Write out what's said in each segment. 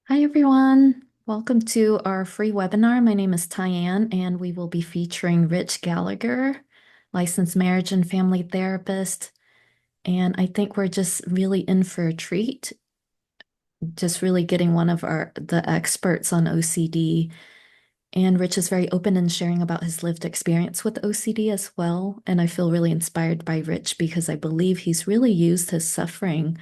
Hi, everyone. Welcome to our free webinar. My name is Tyann, and we will be featuring Rich Gallagher, licensed marriage and family therapist. And I think we're just really in for a treat, just really getting one of the experts on OCD. And Rich is very open in sharing about his lived experience with OCD as well. And I feel really inspired by Rich because I believe he's really used his suffering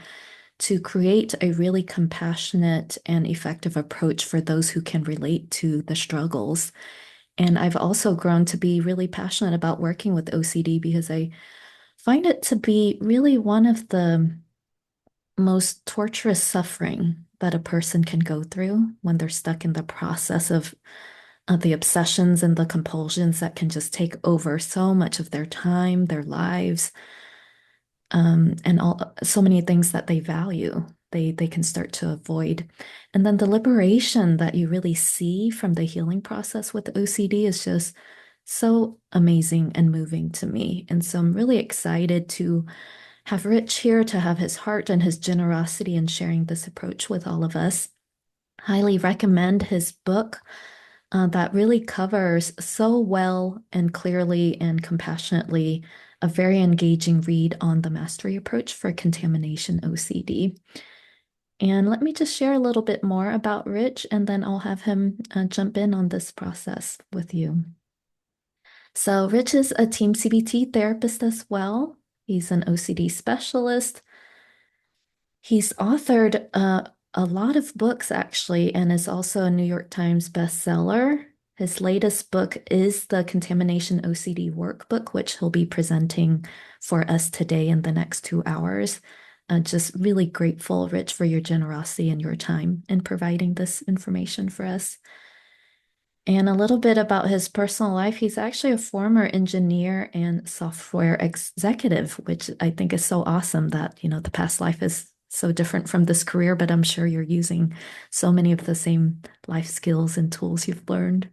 to create a really compassionate and effective approach for those who can relate to the struggles. And I've also grown to be really passionate about working with OCD because I find it to be really one of the most torturous suffering that a person can go through when they're stuck in the process of the obsessions and the compulsions that can just take over so much of their time, their lives, and all so many things that they value. They can start to avoid. And then the liberation that you really see from the healing process with OCD is just so amazing and moving to me. And so I'm really excited to have Rich here to have his heart and his generosity in sharing this approach with all of us. Highly recommend his book that really covers so well and clearly and compassionately a very engaging read on the mastery approach for contamination OCD. And let me just share a little bit more about Rich, and then I'll have him jump in on this process with you. So, Rich is a team CBT therapist as well. He's an OCD specialist. He's authored a lot of books, actually, and is also a New York Times bestseller. His latest book is the Contamination OCD Workbook, which he'll be presenting for us today in the next 2 hours. Just really grateful, Rich, for your generosity and your time in providing this information for us. And a little bit about his personal life. He's actually a former engineer and software executive, which I think is so awesome that, the past life is so different from this career, but I'm sure you're using so many of the same life skills and tools you've learned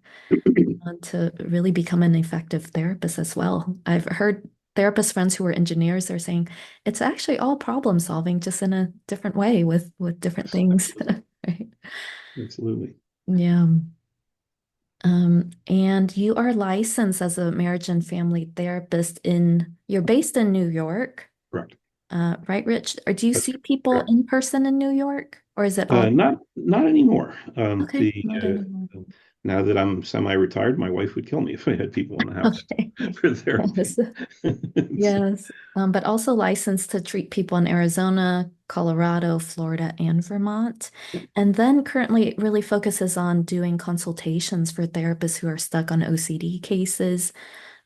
to really become an effective therapist as well. I've heard therapist friends who are engineers, they're saying it's actually all problem solving, just in a different way with different Yes, things. absolutely. Right. Absolutely. Yeah. And you are licensed as a marriage and family therapist you're based in New York, Correct. right, Rich? Or do you That's see people correct. in person in New York? Or is it all? Not anymore. Okay, not anymore. Now that I'm semi-retired, my wife would kill me if I had people in the house Okay. for Yes. therapy. Yes. But also licensed to treat people in Arizona, Colorado, Florida, and Vermont. And then currently really focuses on doing consultations for therapists who are stuck on OCD cases.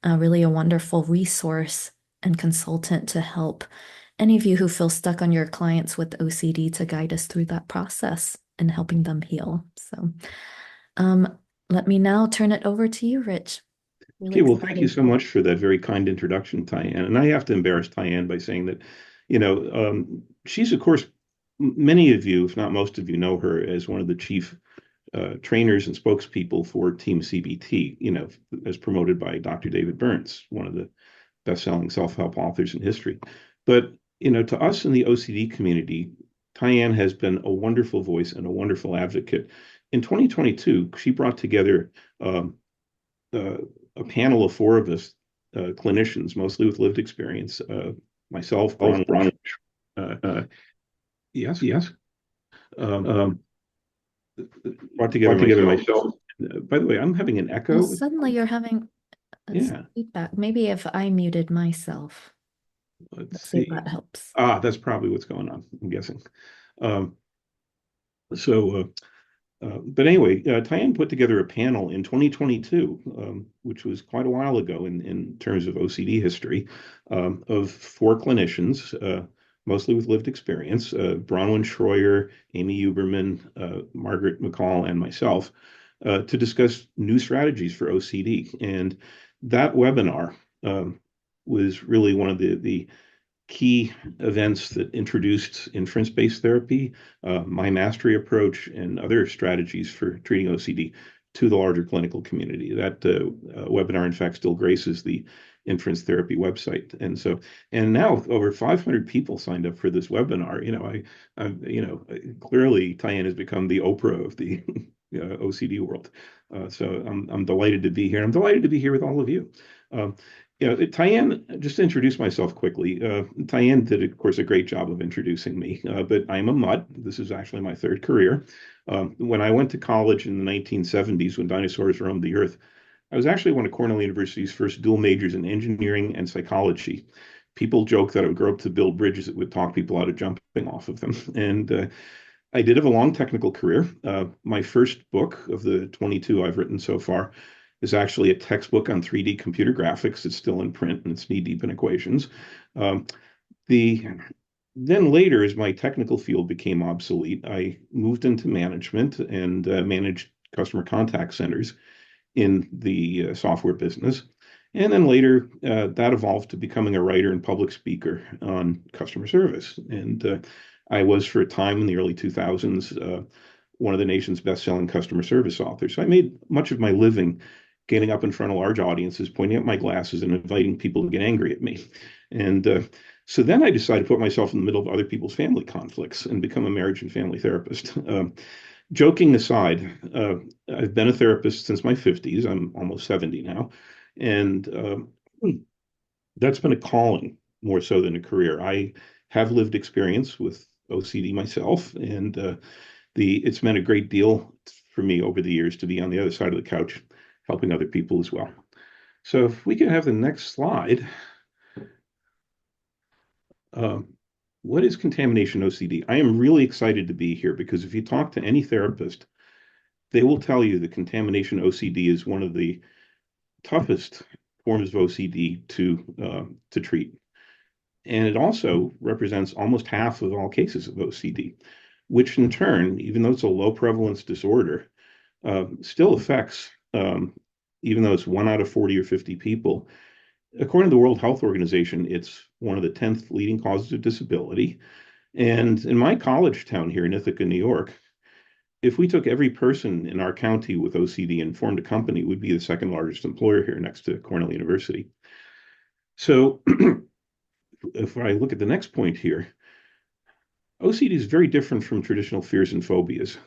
Really a wonderful resource and consultant to help any of you who feel stuck on your clients with OCD to guide us through that process and helping them heal. So, um, let me now turn it over to you, Rich. Really Okay, well, thank you excited. so much for that very kind introduction, Tyann. And I have to embarrass Tyann by saying that, she's, of course, many of you, if not most of you, know her as one of the chief trainers and spokespeople for Team CBT, as promoted by Dr. David Burns, one of the best-selling self-help authors in history. But, to us in the OCD community, Tyann has been a wonderful voice and a wonderful advocate. In 2022, she brought together um, uh, a panel of four of us, clinicians, mostly with lived experience, myself, Oh, Bronwyn, Ron. yes, yes, um, Um, brought together brought together myself. myself. By the way, I'm having an Well, echo. suddenly you're having Yeah, feedback. Maybe if I muted myself. let's Let's see if see. that helps. That's probably what's going on, I'm guessing. Um, so, but anyway, Tyann put together a panel in 2022, which was quite a while ago in terms of OCD history, of four clinicians, mostly with lived experience, Bronwyn Schroyer, Amy Huberman, Margaret McCall, and myself, to discuss new strategies for OCD. And that webinar was really one of the key events that introduced inference-based therapy, my mastery approach, and other strategies for treating OCD to the larger clinical community. That webinar, in fact, still graces the inference therapy website. And now over 500 people signed up for this webinar. Clearly Tyann has become the Oprah of the OCD world. So I'm delighted to be here. I'm delighted to be here with all of you. Tyann, just to introduce myself quickly, Tyann did, of course, a great job of introducing me, but I'm a mutt. This is actually my third career. When I went to college in the 1970s, when dinosaurs roamed the earth, I was actually one of Cornell University's first dual majors in engineering and psychology. People joke that I would grow up to build bridges that would talk people out of jumping off of them. And I did have a long technical career. My first book of the 22 I've written so far is actually a textbook on 3D computer graphics. It's still in print and it's knee deep in equations. Um, the Then later, as my technical field became obsolete, I moved into management and managed customer contact centers in the software business. And then later, that evolved to becoming a writer and public speaker on customer service. And I was, for a time in the early 2000s, one of the nation's best-selling customer service authors. So I made much of my living getting up in front of large audiences, pointing at my glasses, and inviting people to get angry at me. And so then I decided to put myself in the middle of other people's family conflicts and become a marriage and family therapist. Joking aside, I've been a therapist since my 50s. I'm almost 70 now. And that's been a calling more so than a career. I have lived experience with OCD myself, and it's meant a great deal for me over the years to be on the other side of the couch helping other people as well. So if we could have the next slide. What is contamination OCD? I am really excited to be here because if you talk to any therapist, they will tell you that contamination OCD is one of the toughest forms of OCD to treat. And it also represents almost half of all cases of OCD, which in turn, even though it's a low prevalence disorder, still affects, even though it's 1 out of 40 or 50 people. According to the World Health Organization, it's one of the 10th leading causes of disability. And in my college town here in Ithaca, New York, if we took every person in our county with OCD and formed a company, we'd be the second largest employer here next to Cornell University. So if I look at the next point here, OCD is very different from traditional fears and phobias.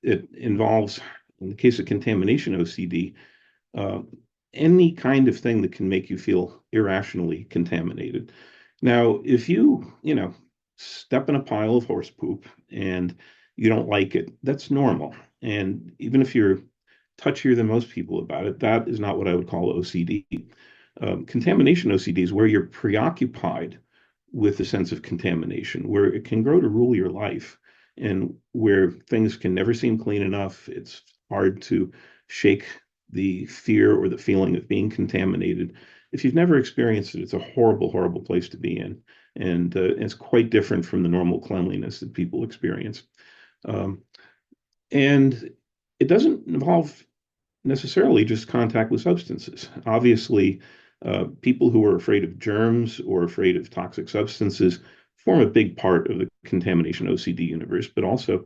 It involves, in the case of contamination OCD, uh, any kind of thing that can make you feel irrationally contaminated. Now, if step in a pile of horse poop and you don't like it, that's normal. And even if you're touchier than most people about it, that is not what I would call OCD. Contamination OCD is where you're preoccupied with the sense of contamination, where it can grow to rule your life and where things can never seem clean enough. It's hard to shake the fear or the feeling of being contaminated. If you've never experienced it, it's a horrible, horrible place to be in. And it's quite different from the normal cleanliness that people experience. And it doesn't involve necessarily just contact with substances. Obviously, people who are afraid of germs or afraid of toxic substances form a big part of the contamination OCD universe, but also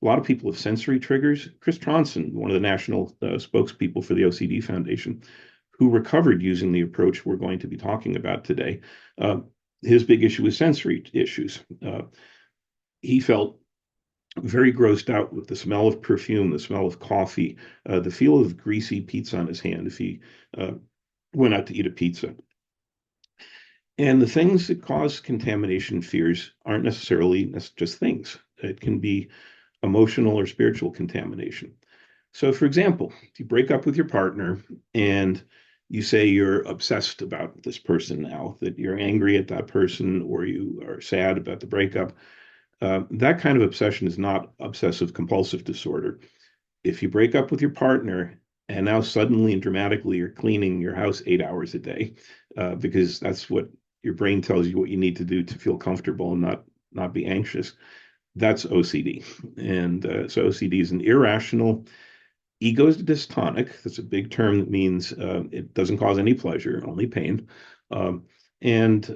a lot of people have sensory triggers. Chris Tronson, one of the national spokespeople for the OCD Foundation, who recovered using the approach we're going to be talking about today, his big issue was sensory issues. He felt very grossed out with the smell of perfume, the smell of coffee, the feel of greasy pizza on his hand if he went out to eat a pizza. And the things that cause contamination fears aren't necessarily just things. It can be emotional or spiritual contamination. So, for example, if you break up with your partner and you say you're obsessed about this person now, that you're angry at that person or you are sad about the breakup, that kind of obsession is not obsessive compulsive disorder. If you break up with your partner and now suddenly and dramatically you're cleaning your house 8 hours a day, because that's what your brain tells you what you need to do to feel comfortable and not be anxious, that's OCD. And so OCD is an irrational ego-dystonic. That's a big term that means it doesn't cause any pleasure, only pain. And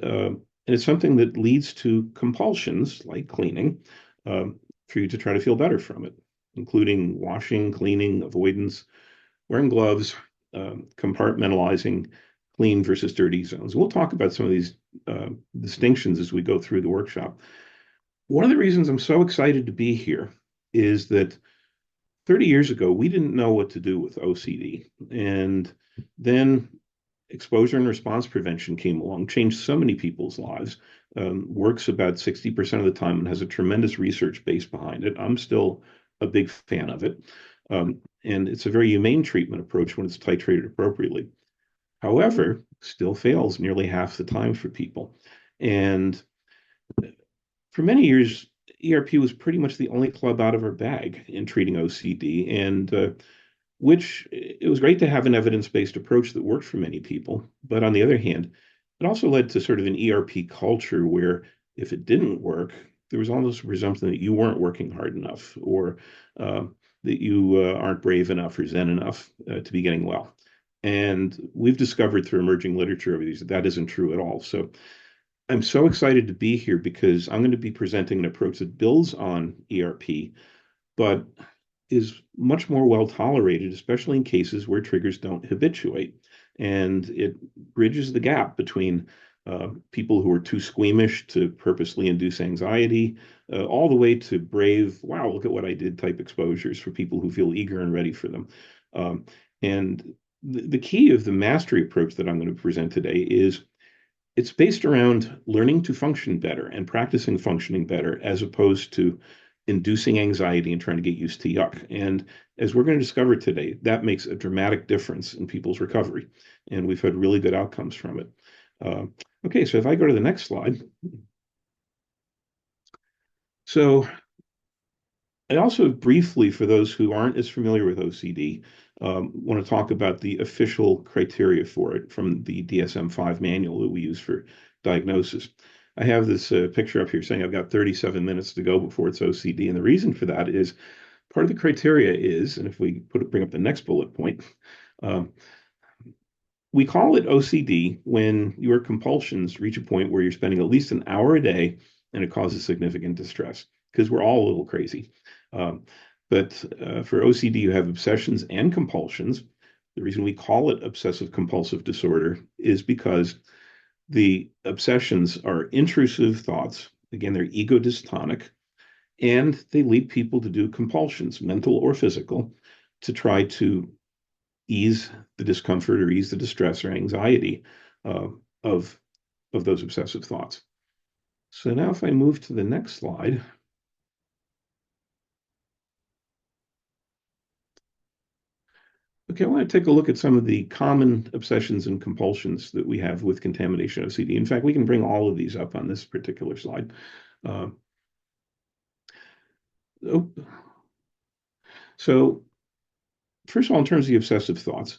it's something that leads to compulsions like cleaning for you to try to feel better from it, including washing, cleaning, avoidance, wearing gloves, compartmentalizing, clean versus dirty zones. We'll talk about some of these distinctions as we go through the workshop. One of the reasons I'm so excited to be here is that 30 years ago, we didn't know what to do with OCD. And then exposure and response prevention came along, changed so many people's lives, works about 60% of the time and has a tremendous research base behind it. I'm still a big fan of it. And it's a very humane treatment approach when it's titrated appropriately. However, still fails nearly half the time for people. And for many years, ERP was pretty much the only club out of our bag in treating OCD, and which it was great to have an evidence-based approach that worked for many people. But on the other hand, it also led to sort of an ERP culture where if it didn't work, there was almost a presumption that you weren't working hard enough or that you aren't brave enough or zen enough to be getting well. And we've discovered through emerging literature over these that that isn't true at all. So I'm so excited to be here because I'm going to be presenting an approach that builds on ERP, but is much more well tolerated, especially in cases where triggers don't habituate. And it bridges the gap between people who are too squeamish to purposely induce anxiety, all the way to brave, wow, look at what I did type exposures for people who feel eager and ready for them. And the key of the mastery approach that I'm going to present today is it's based around learning to function better and practicing functioning better as opposed to inducing anxiety and trying to get used to yuck. And as we're going to discover today, that makes a dramatic difference in people's recovery. And we've had really good outcomes from it. Okay, so if I go to the next slide. So I also briefly, for those who aren't as familiar with OCD, want to talk about the official criteria for it from the DSM-5 manual that we use for diagnosis. I have this picture up here saying I've got 37 minutes to go before it's OCD. And the reason for that is part of the criteria is, and if we bring up the next bullet point, we call it OCD when your compulsions reach a point where you're spending at least an hour a day and it causes significant distress because we're all a little crazy. But for OCD, you have obsessions and compulsions. The reason we call it obsessive compulsive disorder is because the obsessions are intrusive thoughts. Again, they're ego dystonic, and they lead people to do compulsions, mental or physical, to try to ease the discomfort or ease the distress or anxiety of those obsessive thoughts. So now if I move to the next slide. Okay, I want to take a look at some of the common obsessions and compulsions that we have with contamination OCD. In fact, we can bring all of these up on this particular slide. Oh. So first of all, in terms of the obsessive thoughts,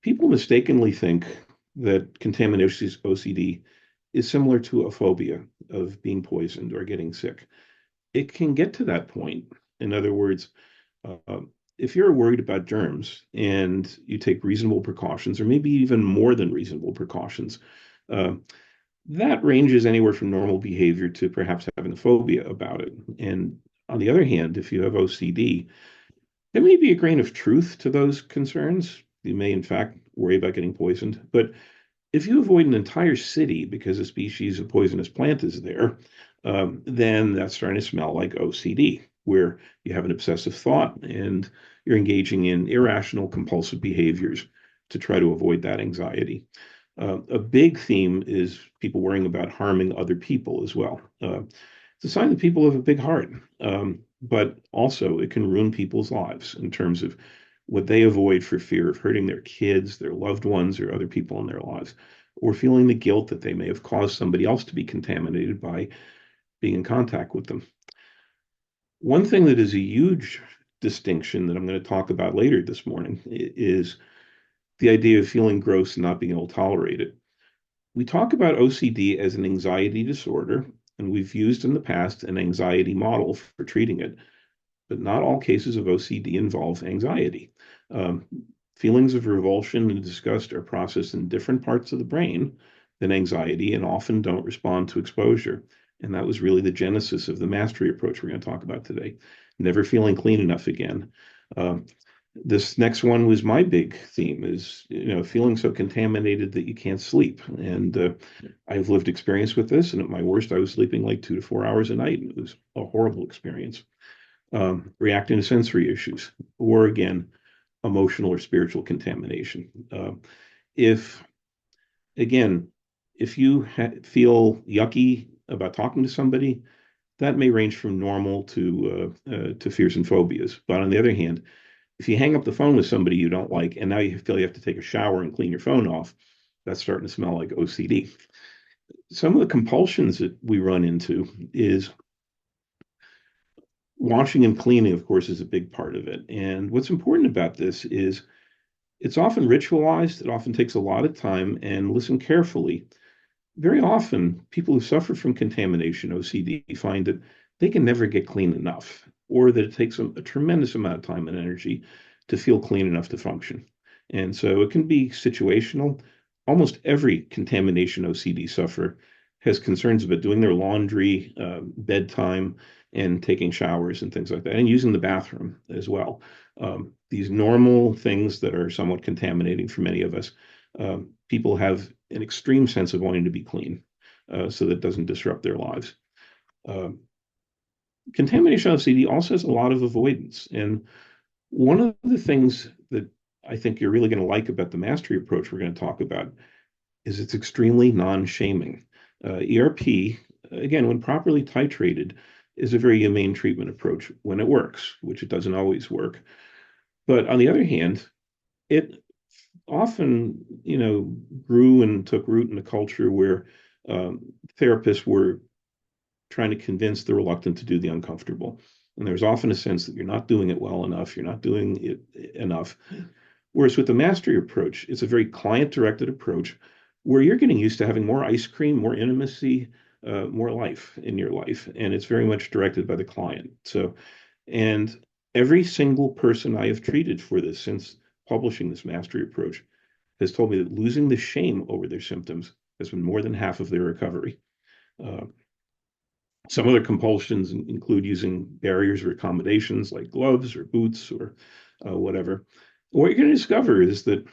people mistakenly think that contamination OCD is similar to a phobia of being poisoned or getting sick. It can get to that point. In other words, if you're worried about germs and you take reasonable precautions, or maybe even more than reasonable precautions, that ranges anywhere from normal behavior to perhaps having a phobia about it. And on the other hand, if you have OCD, there may be a grain of truth to those concerns. You may, in fact, worry about getting poisoned. But if you avoid an entire city because a species of poisonous plant is there, then that's starting to smell like OCD, where you have an obsessive thought and you're engaging in irrational compulsive behaviors to try to avoid that anxiety. A big theme is people worrying about harming other people as well. It's a sign that people have a big heart, but also it can ruin people's lives in terms of what they avoid for fear of hurting their kids, their loved ones, or other people in their lives, or feeling the guilt that they may have caused somebody else to be contaminated by being in contact with them. One thing that is a huge distinction that I'm going to talk about later this morning is the idea of feeling gross and not being able to tolerate it. We talk about OCD as an anxiety disorder, and we've used in the past an anxiety model for treating it, but not all cases of OCD involve anxiety. Feelings of revulsion and disgust are processed in different parts of the brain than anxiety and often don't respond to exposure. And that was really the genesis of the mastery approach we're going to talk about today. Never feeling clean enough again. This next one was my big theme is, feeling so contaminated that you can't sleep. And I've lived experience with this. And at my worst, I was sleeping like 2 to 4 hours a night. And it was a horrible experience. Reacting to sensory issues, or again, emotional or spiritual contamination. If, again, if you feel yucky about talking to somebody, that may range from normal to fears and phobias. But on the other hand, if you hang up the phone with somebody you don't like and now you feel you have to take a shower and clean your phone off, that's starting to smell like OCD. Some of the compulsions that we run into is washing and cleaning, of course, is a big part of it. And what's important about this is it's often ritualized, it often takes a lot of time, and listen carefully. Very often, people who suffer from contamination, OCD, find that they can never get clean enough, or that it takes a tremendous amount of time and energy to feel clean enough to function. And so it can be situational. Almost every contamination OCD sufferer has concerns about doing their laundry, bedtime, and taking showers and things like that, and using the bathroom as well. These normal things that are somewhat contaminating for many of us, people have an extreme sense of wanting to be clean so that it doesn't disrupt their lives. Um, Contamination OCD also has a lot of avoidance. And one of the things that I think you're really going to like about the mastery approach we're going to talk about is it's extremely non-shaming. ERP, again, when properly titrated, is a very humane treatment approach when it works, which it doesn't always work. But on the other hand, it often, grew and took root in a culture where therapists were trying to convince the reluctant to do the uncomfortable. And there's often a sense that you're not doing it well enough, you're not doing it enough. Whereas with the mastery approach, it's a very client-directed approach where you're getting used to having more ice cream, more intimacy, more life in your life. And it's very much directed by the client. So, and every single person I have treated for this since publishing this mastery approach has told me that losing the shame over their symptoms has been more than half of their recovery. Uh, some other compulsions include using barriers or accommodations like gloves or boots or whatever. What you're going to discover is that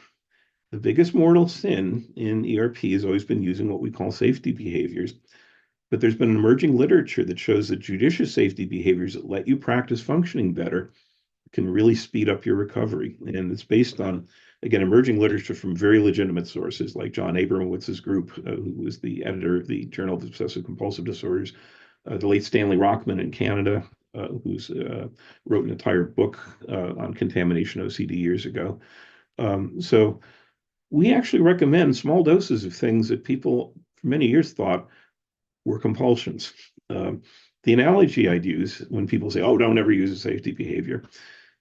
the biggest mortal sin in ERP has always been using what we call safety behaviors. But there's been emerging literature that shows that judicious safety behaviors that let you practice functioning better can really speed up your recovery. And it's based on, again, emerging literature from very legitimate sources like John Abramowitz's group, who was the editor of the Journal of Obsessive Compulsive Disorders, the late Stanley Rockman in Canada, who's wrote an entire book on contamination OCD years ago. So we actually recommend small doses of things that people for many years thought were compulsions. The analogy I'd use when people say, oh, don't ever use a safety behavior,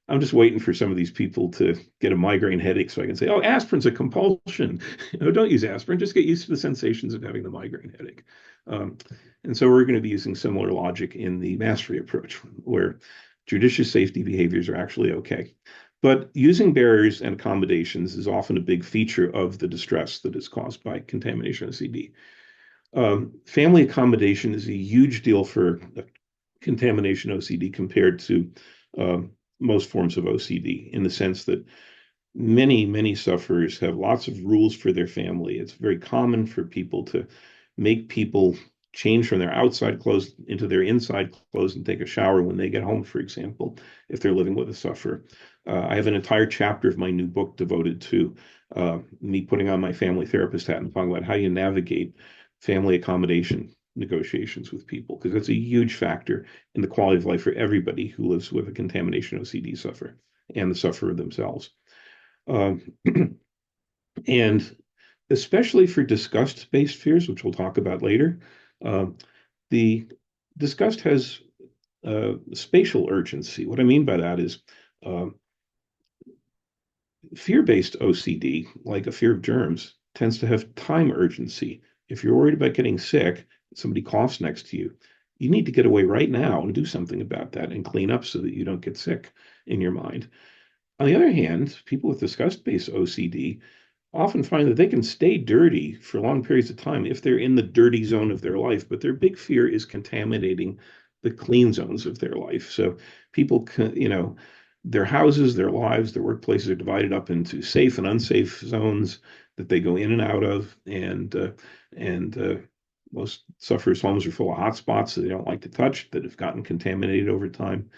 I'm just waiting for some of these people to get a migraine headache so I can say, oh, aspirin's a compulsion. Don't use aspirin. Just get used to the sensations of having the migraine headache. And so we're going to be using similar logic in the mastery approach, where judicious safety behaviors are actually okay. But using barriers and accommodations is often a big feature of the distress that is caused by contamination OCD. Family accommodation is a huge deal for contamination OCD compared to most forms of OCD, in the sense that many sufferers have lots of rules for their family. It's very common for people to make people change from their outside clothes into their inside clothes and take a shower when they get home, for example, if they're living with a sufferer. I have an entire chapter of my new book devoted to me putting on my family therapist hat and talking about how you navigate family accommodation negotiations with people, because that's a huge factor in the quality of life for everybody who lives with a contamination OCD sufferer and the sufferer themselves. Um, and especially for disgust-based fears, which we'll talk about later, the disgust has spatial urgency. What I mean by that is fear-based OCD, like a fear of germs, tends to have time urgency. If you're worried about getting sick, somebody coughs next to you, you need to get away right now and do something about that and clean up so that you don't get sick in your mind. On the other hand, people with disgust-based OCD often find that they can stay dirty for long periods of time if they're in the dirty zone of their life, but their big fear is contaminating the clean zones of their life. So people can, their houses, their lives, their workplaces are divided up into safe and unsafe zones that they go in and out of, and most sufferers' homes are full of hot spots that they don't like to touch that have gotten contaminated over time.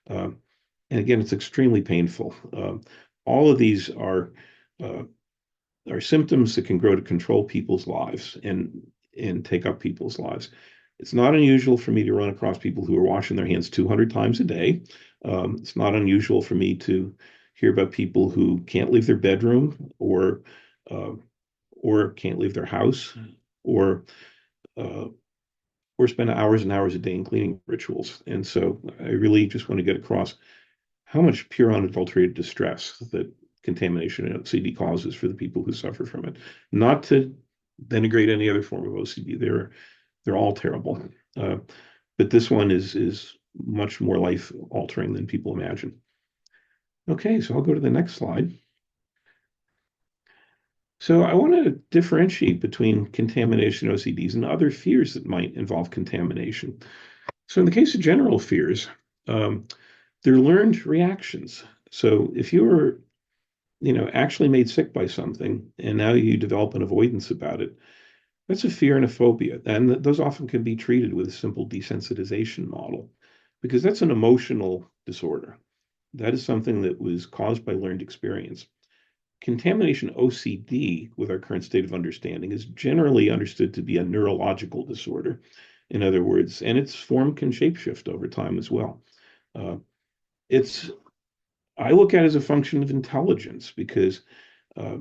Um, and again, it's extremely painful. All of these uh, are symptoms that can grow to control people's lives and take up people's lives. It's not unusual for me to run across people who are washing their hands 200 times a day. It's not unusual for me to hear about people who can't leave their bedroom uh, or can't leave their house or uh, or spend hours and hours a day in cleaning rituals. And so I really just want to get across how much pure unadulterated distress that contamination and OCD causes for the people who suffer from it. Not to denigrate any other form of OCD, they're all terrible, uh, but this one is much more life altering than people imagine. Okay, so I'll go to the next slide. So I want to differentiate between contamination OCDs and other fears that might involve contamination. So in the case of general fears, um, they're learned reactions. So if you were actually made sick by something, and now you develop an avoidance about it. That's a fear and a phobia. And those often can be treated with a simple desensitization model because that's an emotional disorder. That is something that was caused by learned experience. Contamination OCD, with our current state of understanding, is generally understood to be a neurological disorder. In other words, and its form can shapeshift over time as well. Uh, it's I look at it as a function of intelligence because uh,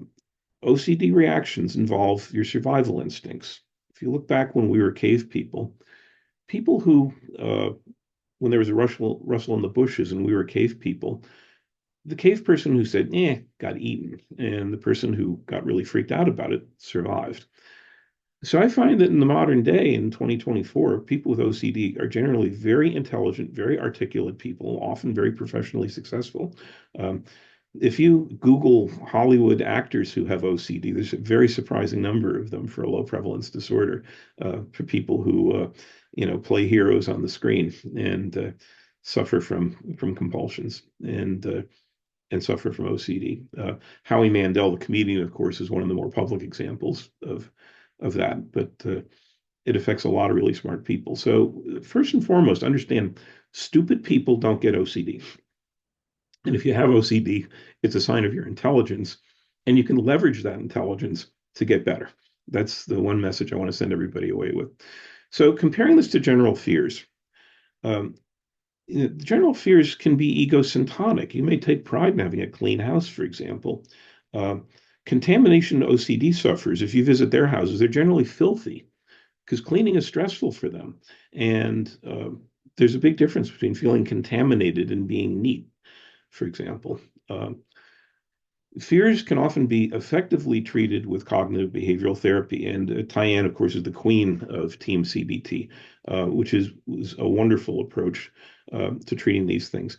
OCD reactions involve your survival instincts. If you look back when we were cave people, people who, when there was a rustle in the bushes and we were cave people, the cave person who said, got eaten. And the person who got really freaked out about it survived. So I find that in the modern day, in 2024, people with OCD are generally very intelligent, very articulate people, often very professionally successful. Um, if you Google Hollywood actors who have OCD, there's a very surprising number of them for a low prevalence disorder, for people who, play heroes on the screen and suffer from compulsions and suffer from OCD. Howie Mandel, the comedian, of course, is one of the more public examples of that, but it affects a lot of really smart people. So first and foremost, understand stupid people don't get OCD. And if you have OCD, it's a sign of your intelligence, and you can leverage that intelligence to get better. That's the one message I want to send everybody away with. So comparing this to general fears, um, general fears can be egocentric. You may take pride in having a clean house, for example. Uh, Contamination OCD sufferers, if you visit their houses, they're generally filthy because cleaning is stressful for them. And there's a big difference between feeling contaminated and being neat, for example. Um, Fears can often be effectively treated with cognitive behavioral therapy. And Tyann, of course, is the queen of Team CBT, which was a wonderful approach to treating these things.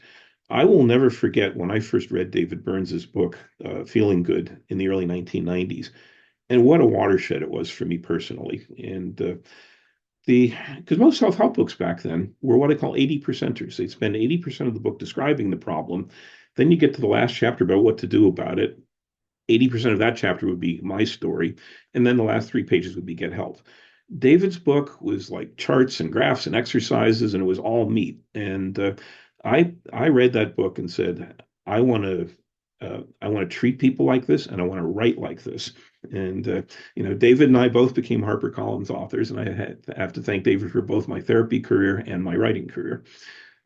I will never forget when I first read David Burns's book, Feeling Good, in the early 1990s, and what a watershed it was for me personally. And because most self-help books back then were what I call 80 percenters. They'd spend 80% of the book describing the problem. Then you get to the last chapter about what to do about it. 80% of that chapter would be my story. And then the last 3 pages would be get help. David's book was like charts and graphs and exercises, and it was all meat. And I read that book and said, I want to treat people like this, and I want to write like this. And David and I both became HarperCollins authors, and have to thank David for both my therapy career and my writing career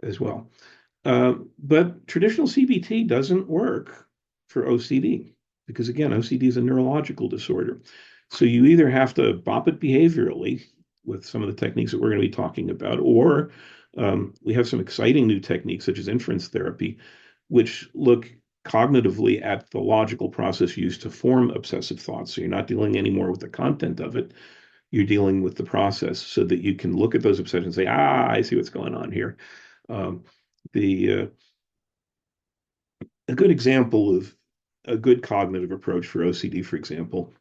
as well. But traditional CBT doesn't work for OCD because, again, OCD is a neurological disorder. So you either have to bop it behaviorally with some of the techniques that we're going to be talking about, or we have some exciting new techniques such as inference therapy, which look cognitively at the logical process used to form obsessive thoughts. So you're not dealing anymore with the content of it. You're dealing with the process so that you can look at those obsessions and say, I see what's going on here. Um, the A good example of a good cognitive approach for OCD, for example.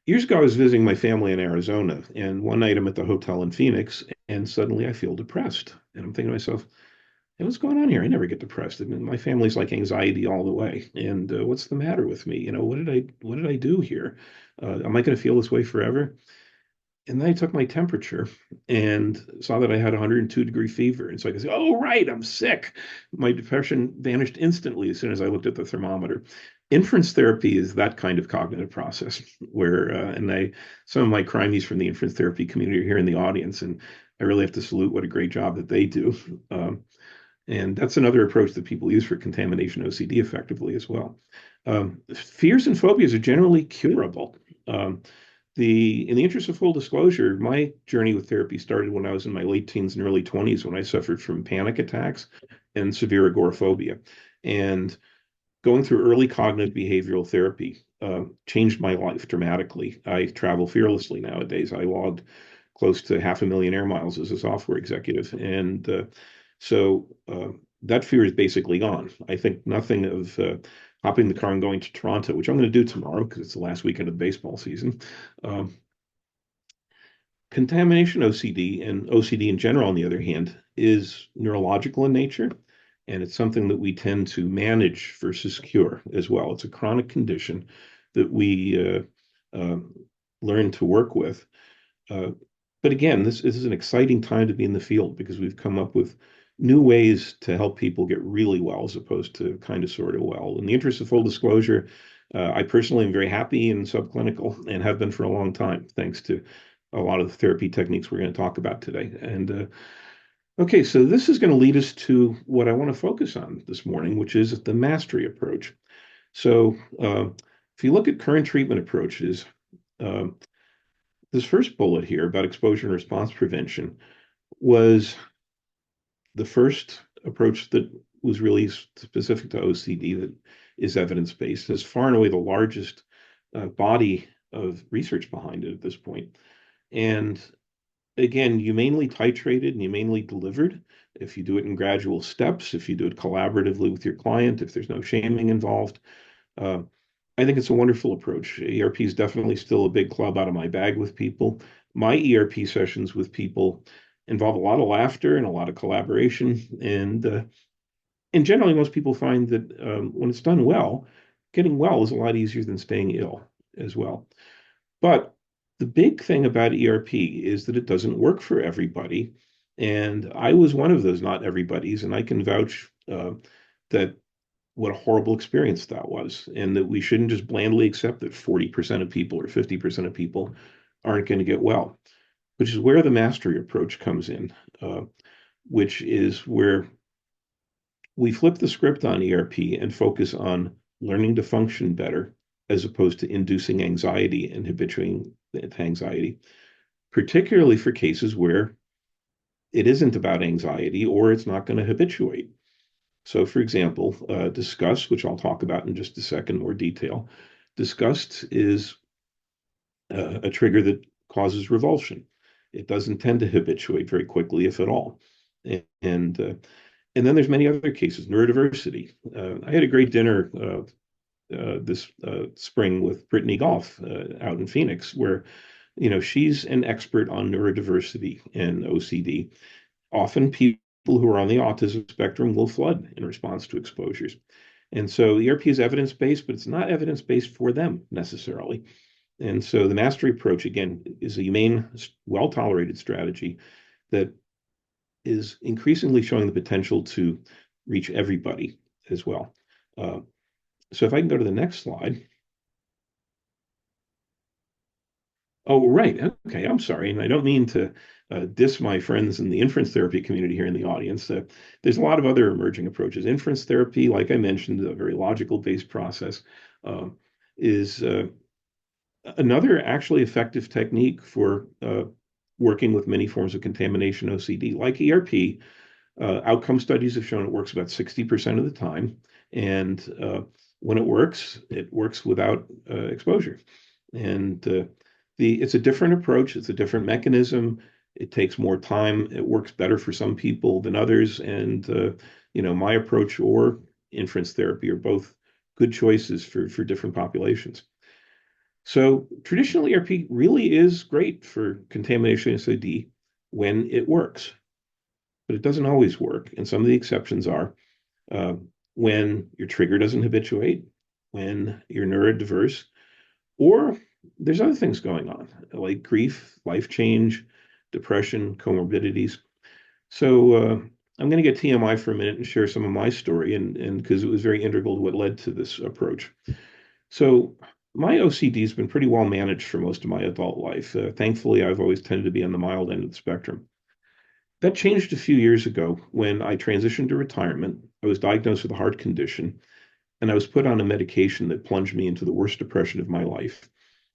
Years ago, I was visiting my family in Arizona, and one night I'm at the hotel in Phoenix, and suddenly I feel depressed. And I'm thinking to myself, Hey, what's going on here? I never get depressed. I mean, my family's like anxiety all the way. And what's the matter with me? What did I do here? Am I going to feel this way forever? And then I took my temperature and saw that I had 102-degree fever. And so I could say, oh, right, I'm sick. My depression vanished instantly as soon as I looked at the thermometer. Inference therapy is that kind of cognitive process where, some of my crimies from the inference therapy community are here in the audience, and I really have to salute what a great job that they do. And that's another approach that people use for contamination OCD effectively as well. Fears and phobias are generally curable. Um, in the interest of full disclosure, my journey with therapy started when I was in my late teens and early 20s when I suffered from panic attacks and severe agoraphobia. And going through early cognitive behavioral therapy changed my life dramatically. I travel fearlessly nowadays. I logged close to 500,000 air miles as a software executive. And so that fear is basically gone. I think nothing of hopping the car and going to Toronto, which I'm going to do tomorrow because it's the last weekend of the baseball season. Um, Contamination OCD and OCD in general, on the other hand, is neurological in nature, and it's something that we tend to manage versus cure as well. It's a chronic condition that we learn to work with. Uh, but again, this is an exciting time to be in the field because we've come up with new ways to help people get really well as opposed to kind of sort of well. In the interest of full disclosure, I personally am very happy in subclinical and have been for a long time, thanks to a lot of the therapy techniques we're going to talk about today. And okay, so this is going to lead us to what I want to focus on this morning, which is the mastery approach. So if you look at current treatment approaches, uh, this first bullet here about exposure and response prevention was the first approach that was really specific to OCD that is evidence-based. It's far and away the largest body of research behind it at this point. And again, humanely titrated and humanely delivered. If you do it in gradual steps, if you do it collaboratively with your client, if there's no shaming involved, uh, I think it's a wonderful approach. ERP is definitely still a big club out of my bag with people. My ERP sessions with people involve a lot of laughter and a lot of collaboration. And generally, most people find that when it's done well, getting well is a lot easier than staying ill as well. But the big thing about ERP is that it doesn't work for everybody. And I was one of those not everybody's, and I can vouch that what a horrible experience that was, and that we shouldn't just blandly accept that 40% of people or 50% of people aren't going to get well, which is where the mastery approach comes in, uh, which is where we flip the script on ERP and focus on learning to function better as opposed to inducing anxiety and habituating to anxiety, particularly for cases where it isn't about anxiety or it's not going to habituate. So, for example, disgust, which I'll talk about in just a second, more detail. Disgust is a trigger that causes revulsion. It doesn't tend to habituate very quickly, if at all. And and then there's many other cases. Neurodiversity. I had a great dinner this spring with Brittany Golf out in Phoenix, where she's an expert on neurodiversity and OCD. Often people who are on the autism spectrum will flood in response to exposures. And so ERP is evidence-based, but it's not evidence-based for them necessarily. And so the mastery approach, again, is a humane, well-tolerated strategy that is increasingly showing the potential to reach everybody as well. Uh, so if I can go to the next slide. Oh, right. Okay. I'm sorry. And I don't mean to diss my friends in the inference therapy community here in the audience. There's a lot of other emerging approaches. Inference therapy, like I mentioned, a very logical based process, is another actually effective technique for working with many forms of contamination OCD. Like ERP, outcome studies have shown it works about 60% of the time. And when it works without exposure. And it's a different approach. It's a different mechanism. It takes more time. It works better for some people than others. And my approach or inference therapy are both good choices for different populations. So traditional ERP really is great for contamination OCD when it works. but it doesn't always work. And some of the exceptions are uh, when your trigger doesn't habituate, when you're neurodiverse, or there's other things going on like grief, life change, depression, comorbidities. So I'm going to get TMI for a minute and share some of my story, and because it was very integral to what led to this approach. So my OCD has been pretty well managed for most of my adult life. Thankfully, I've always tended to be on the mild end of the spectrum. That changed a few years ago when I transitioned to retirement. I was diagnosed with a heart condition, and I was put on a medication that plunged me into the worst depression of my life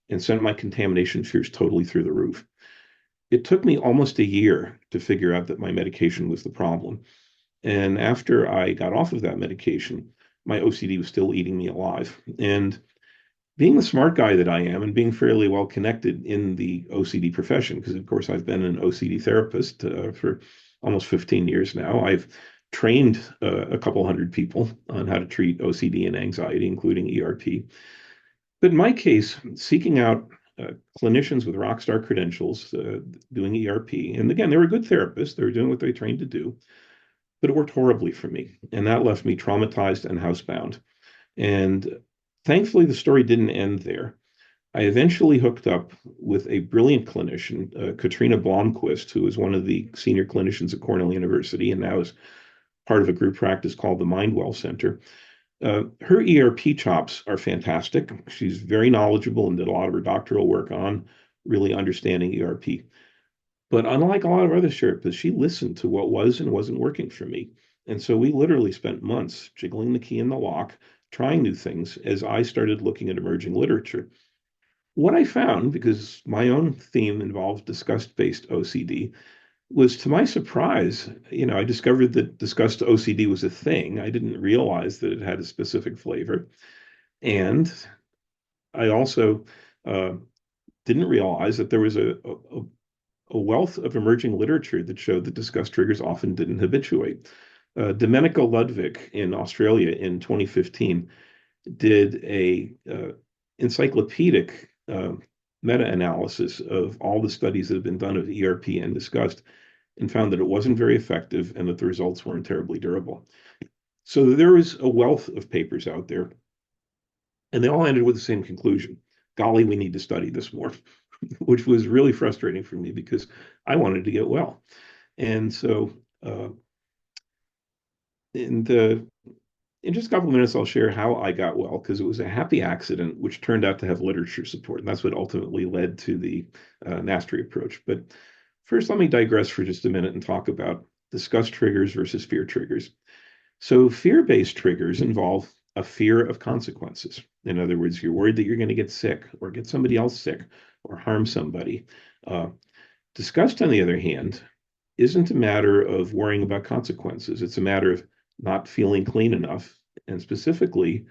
and sent my contamination fears totally through the roof. It took me almost a year to figure out that my medication was the problem. And after I got off of that medication, my OCD was still eating me alive. And being the smart guy that I am and being fairly well connected in the OCD profession, because of course I've been an OCD therapist for almost 15 years now. I've trained a couple hundred people on how to treat OCD and anxiety, including ERP. But in my case, seeking out clinicians with rock star credentials doing ERP, and again, they were good therapists, they were doing what they trained to do, but it worked horribly for me. And that left me traumatized and housebound. And thankfully, the story didn't end there. I eventually hooked up with a brilliant clinician, Katrina Blomquist, who is one of the senior clinicians at Cornell University and now is part of a group practice called the Mindwell Center. Her ERP chops are fantastic. She's very knowledgeable and did a lot of her doctoral work on really understanding ERP. But unlike a lot of other therapists, she listened to what was and wasn't working for me. And so we literally spent months jiggling the key in the lock, trying new things as I started looking at emerging literature. What I found, because my own theme involved disgust-based OCD, was to my surprise, I discovered that disgust OCD was a thing. I didn't realize that it had a specific flavor. And I also uh, didn't realize that there was a wealth of emerging literature that showed that disgust triggers often didn't habituate. Domenico Ludwig in Australia in 2015 did a encyclopedic meta-analysis of all the studies that have been done of ERP and disgust and found that it wasn't very effective and that the results weren't terribly durable. So there was a wealth of papers out there, and they all ended with the same conclusion. Golly, we need to study this more, which was really frustrating for me because I wanted to get well. And so in the in just a couple of minutes, I'll share how I got well because it was a happy accident, which turned out to have literature support. And that's what ultimately led to the NASTRY approach. But first, let me digress for just a minute and talk about disgust triggers versus fear triggers. So, fear-based triggers involve a fear of consequences. In other words, you're worried that you're going to get sick or get somebody else sick or harm somebody. Uh, Disgust, on the other hand, isn't a matter of worrying about consequences. It's a matter of not feeling clean enough, and specifically,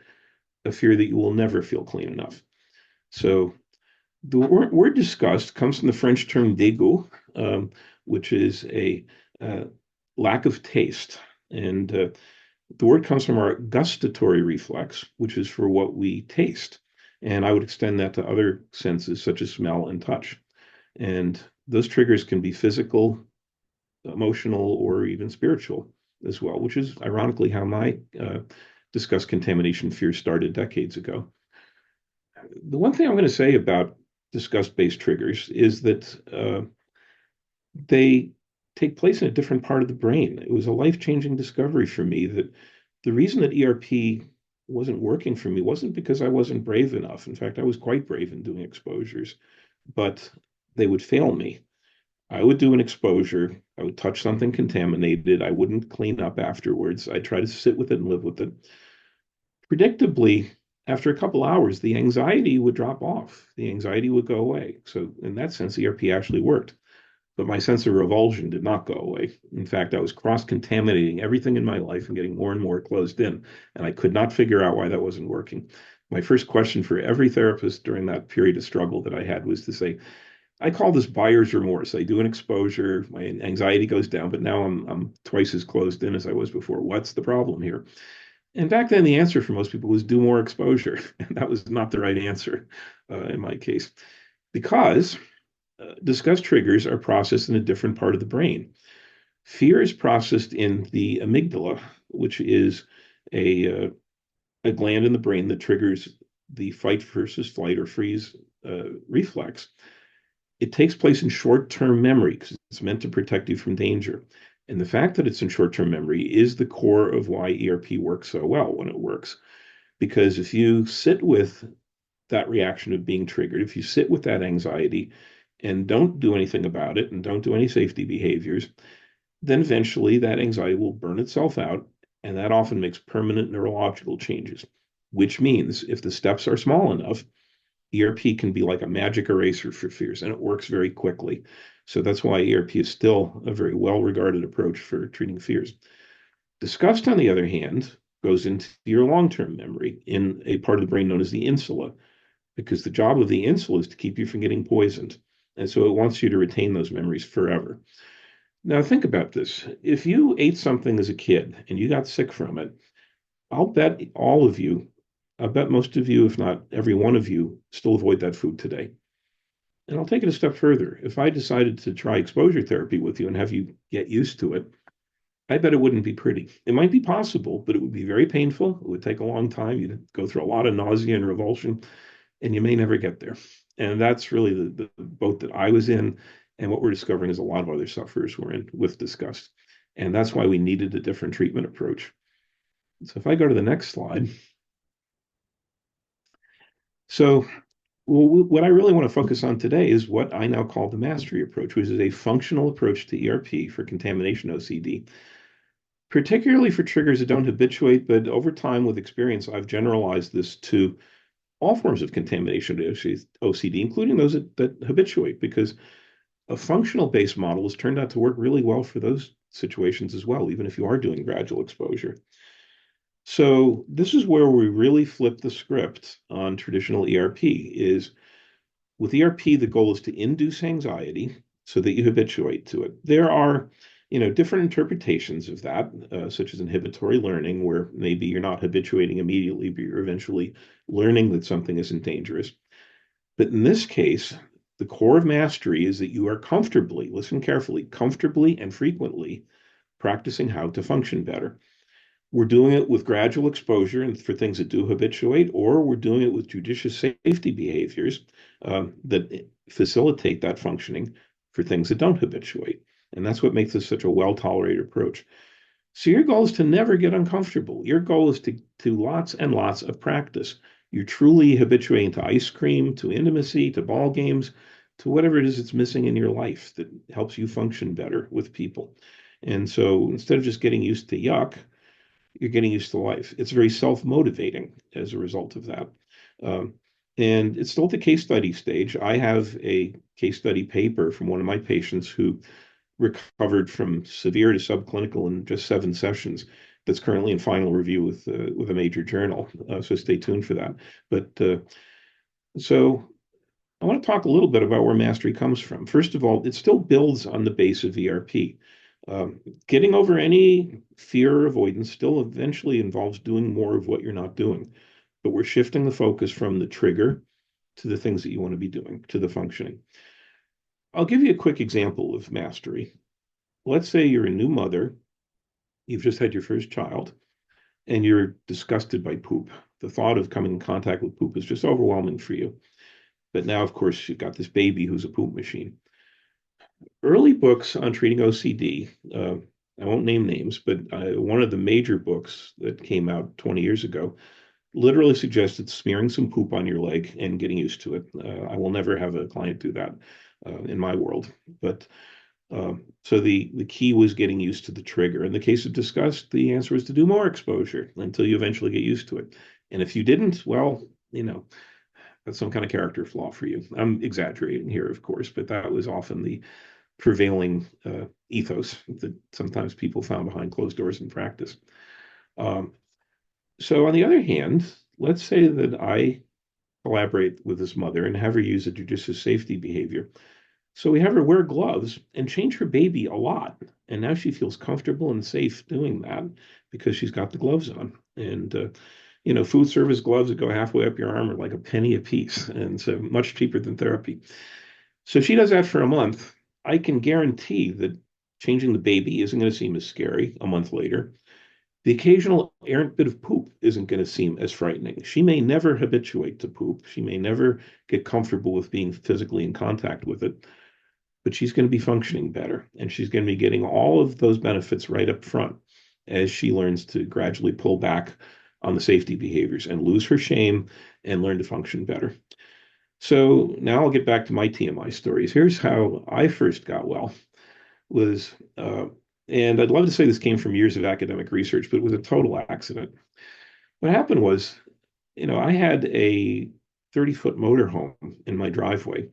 a fear that you will never feel clean enough. So, the word disgust comes from the French term dégoût, which is a uh, lack of taste. And the word comes from our gustatory reflex, which is for what we taste. And I would extend that to other senses such as smell and touch. And those triggers can be physical, emotional, or even spiritual as well, which is ironically how my disgust contamination fear started decades ago. The one thing I'm going to say about disgust-based triggers is that they take place in a different part of the brain. It was a life-changing discovery for me that the reason that ERP wasn't working for me wasn't because I wasn't brave enough. In fact, I was quite brave in doing exposures, but they would fail me. I would do an exposure, I would touch something contaminated, I wouldn't clean up afterwards. I'd try to sit with it and live with it. Predictably, after a couple hours, the anxiety would drop off. The anxiety would go away. So, in that sense, ERP actually worked. But my sense of revulsion did not go away. In fact, I was cross contaminating everything in my life and getting more and more closed in. And I could not figure out why that wasn't working. My first question for every therapist during that period of struggle that I had was to say, I call this buyer's remorse. I do an exposure, my anxiety goes down, but now I'm twice as closed in as I was before. What's the problem here? And back then, the answer for most people was do more exposure. And that was not the right answer in my case, because disgust triggers are processed in a different part of the brain. Fear is processed in the amygdala, which is a gland in the brain that triggers the fight versus flight or freeze reflex. It takes place in short-term memory because it's meant to protect you from danger. And the fact that it's in short-term memory is the core of why ERP works so well when it works. Because if you sit with that reaction of being triggered, if you sit with that anxiety and don't do anything about it and don't do any safety behaviors, then eventually that anxiety will burn itself out. And that often makes permanent neurological changes, which means if the steps are small enough, ERP can be like a magic eraser for fears, and it works very quickly. So that's why ERP is still a very well regarded approach for treating fears. Disgust, on the other hand, goes into your long term memory in a part of the brain known as the insula, because the job of the insula is to keep you from getting poisoned. And so it wants you to retain those memories forever. Now, think about this. If you ate something as a kid and you got sick from it, I'll bet all of you, I bet most of you, if not every one of you, still avoid that food today. And I'll take it a step further. If I decided to try exposure therapy with you and have you get used to it, I bet it wouldn't be pretty. It might be possible, but it would be very painful. It would take a long time. You'd go through a lot of nausea and revulsion, and you may never get there. And that's really the boat that I was in. And what we're discovering is a lot of other sufferers were in with disgust. And that's why we needed a different treatment approach. So if I go to the next slide. So what I really want to focus on today is what I now call the mastery approach, which is a functional approach to ERP for contamination OCD, particularly for triggers that don't habituate, but over time with experience, I've generalized this to all forms of contamination OCD, including those that habituate, because a functional based model has turned out to work really well for those situations as well, even if you are doing gradual exposure. So this is where we really flip the script on traditional ERP is with ERP, the goal is to induce anxiety so that you habituate to it. There are, different interpretations of that, such as inhibitory learning, where maybe you're not habituating immediately, but you're eventually learning that something isn't dangerous. But in this case, the core of mastery is that you are comfortably, listen carefully, comfortably and frequently practicing how to function better. We're doing it with gradual exposure and for things that do habituate, or we're doing it with judicious safety behaviors that facilitate that functioning for things that don't habituate. And that's what makes this such a well-tolerated approach. So your goal is to never get uncomfortable. Your goal is to lots and lots of practice. You're truly habituating to ice cream, to intimacy, to ball games, to whatever it is that's missing in your life that helps you function better with people. And so instead of just getting used to yuck, you're getting used to life. It's very self-motivating as a result of that. Um, and it's still at the case study stage. I have a case study paper from one of my patients who recovered from severe to subclinical in just 7 sessions. That's currently in final review with a major journal. So stay tuned for that. But so I want to talk a little bit about where mastery comes from. First of all, it still builds on the base of ERP. Getting over any fear or avoidance still eventually involves doing more of what you're not doing. But we're shifting the focus from the trigger to the things that you want to be doing, to the functioning. I'll give you a quick example of mastery. Let's say you're a new mother, you've just had your first child, and you're disgusted by poop. The thought of coming in contact with poop is just overwhelming for you. But now, of course, you've got this baby who's a poop machine. Early books on treating OCD, I won't name names, but one of the major books that came out 20 years ago literally suggested smearing some poop on your leg and getting used to it. I will never have a client do that in my world. But so the key was getting used to the trigger. In the case of disgust, the answer was to do more exposure until you eventually get used to it. And if you didn't, well, that's some kind of character flaw for you. I'm exaggerating here, of course, but that was often the prevailing ethos that sometimes people found behind closed doors in practice. So on the other hand, let's say that I collaborate with this mother and have her use a judicious safety behavior. So we have her wear gloves and change her baby a lot. And now she feels comfortable and safe doing that because she's got the gloves on. And, food service gloves that go halfway up your arm are like a penny a piece. And so much cheaper than therapy. So if she does that for a month, I can guarantee that changing the baby isn't going to seem as scary a month later. The occasional errant bit of poop isn't going to seem as frightening. She may never habituate to poop. She may never get comfortable with being physically in contact with it, but she's going to be functioning better. And she's going to be getting all of those benefits right up front as she learns to gradually pull back on the safety behaviors and lose her shame and learn to function better. So now I'll get back to my TMI stories. Here's how I first got well was, and I'd love to say this came from years of academic research, but it was a total accident. What happened was, I had a 30-foot motorhome in my driveway,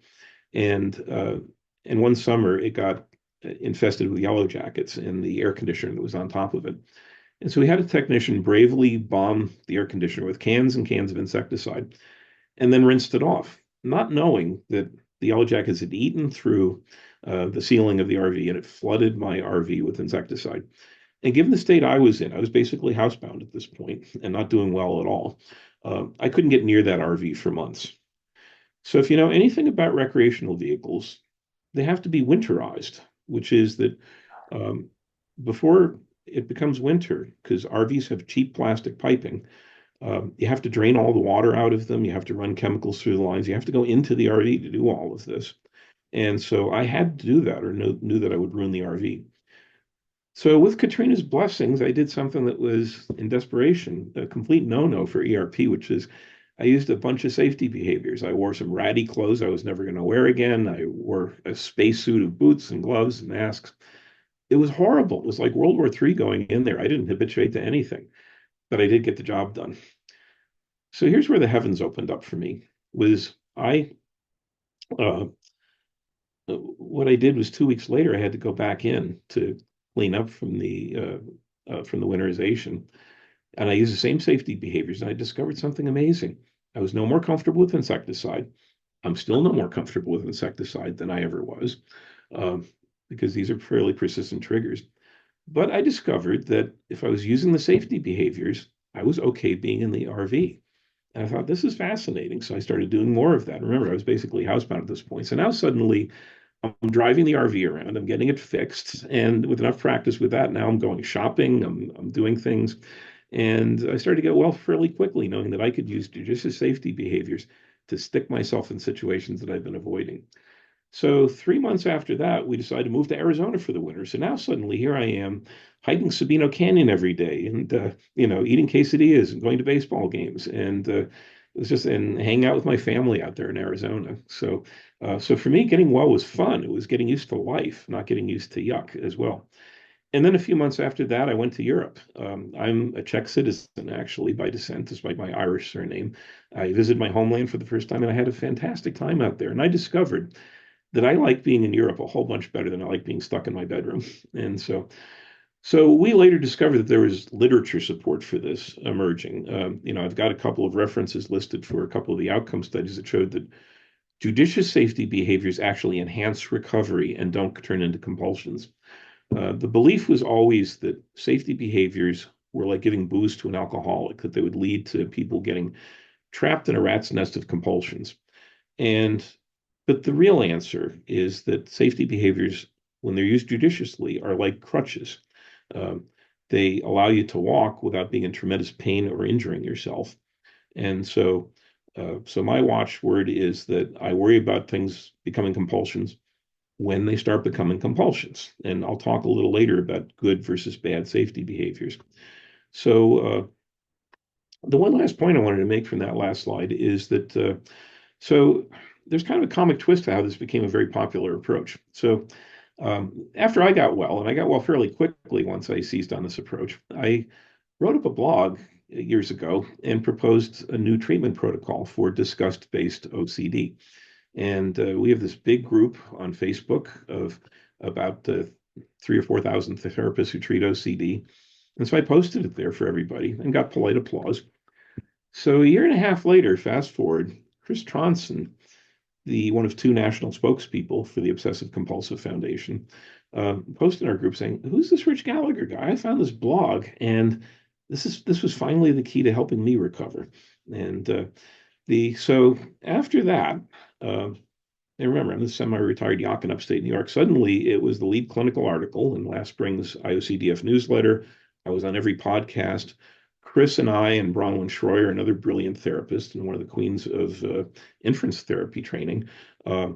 and one summer it got infested with yellow jackets and the air conditioner that was on top of it. And so we had a technician bravely bomb the air conditioner with cans and cans of insecticide and then rinsed it off, not knowing that the yellow jackets had eaten through the ceiling of the RV and it flooded my RV with insecticide. And given the state I was in, I was basically housebound at this point and not doing well at all. I couldn't get near that RV for months. So if you know anything about recreational vehicles, they have to be winterized, which is that um, before it becomes winter, because RVs have cheap plastic piping, you have to drain all the water out of them. You have to run chemicals through the lines. You have to go into the RV to do all of this. And so I had to do that or knew that I would ruin the RV. So with Katrina's blessings, I did something that was in desperation, a complete no-no for ERP, which is I used a bunch of safety behaviors. I wore some ratty clothes I was never going to wear again. I wore a space suit of boots and gloves and masks. It was horrible. It was like World War III going in there. I didn't habituate to anything, but I did get the job done. So here's where the heavens opened up for me. Was I uh, what I did was 2 weeks later I had to go back in to clean up from the winterization, and I used the same safety behaviors, and I discovered something amazing. I was no more comfortable with insecticide. I'm still no more comfortable with insecticide than I ever was, um, because these are fairly persistent triggers. But I discovered that if I was using the safety behaviors, I was okay being in the RV. And I thought, this is fascinating. So I started doing more of that. Remember, I was basically housebound at this point. So now suddenly I'm driving the RV around, I'm getting it fixed. And with enough practice with that, now I'm going shopping, I'm doing things. And I started to get well fairly quickly, knowing that I could use judicious safety behaviors to stick myself in situations that I've been avoiding. So 3 months after that, we decided to move to Arizona for the winter. So now suddenly here I am hiking Sabino Canyon every day and, eating quesadillas and going to baseball games. And it was just, and hang out with my family out there in Arizona. So for me, getting well was fun. It was getting used to life, not getting used to yuck as well. And then a few months after that, I went to Europe. I'm a Czech citizen, actually, by descent, despite my Irish surname. I visited my homeland for the first time, and I had a fantastic time out there. And I discovered that I like being in Europe a whole bunch better than I like being stuck in my bedroom. And so we later discovered that there was literature support for this emerging. I've got a couple of references listed for a couple of the outcome studies that showed that judicious safety behaviors actually enhance recovery and don't turn into compulsions. The belief was always that safety behaviors were like giving booze to an alcoholic, that they would lead to people getting trapped in a rat's nest of compulsions. And but the real answer is that safety behaviors, when they're used judiciously, are like crutches. Um, they allow you to walk without being in tremendous pain or injuring yourself. And so my watchword is that I worry about things becoming compulsions when they start becoming compulsions. And I'll talk a little later about good versus bad safety behaviors. So the one last point I wanted to make from that last slide is that so there's kind of a comic twist to how this became a very popular approach. So after I got well, and I got well fairly quickly once I seized on this approach, I wrote up a blog years ago and proposed a new treatment protocol for disgust-based OCD. And we have this big group on Facebook of about 3 or 4 thousand therapists who treat OCD. And so I posted it there for everybody and got polite applause. So a year and a half later, fast forward, Chris Tronson, the one of two national spokespeople for the Obsessive Compulsive Foundation, posted in our group saying, "Who's this Rich Gallagher guy? I found this blog, and this was finally the key to helping me recover." And the so after that, uh, And remember, I'm the semi-retired Yock in upstate New York. Suddenly, it was the lead clinical article in last spring's IOCDF newsletter. I was on every podcast. Chris and I and Bronwyn Schroyer, another brilliant therapist and one of the queens of inference therapy training, uh,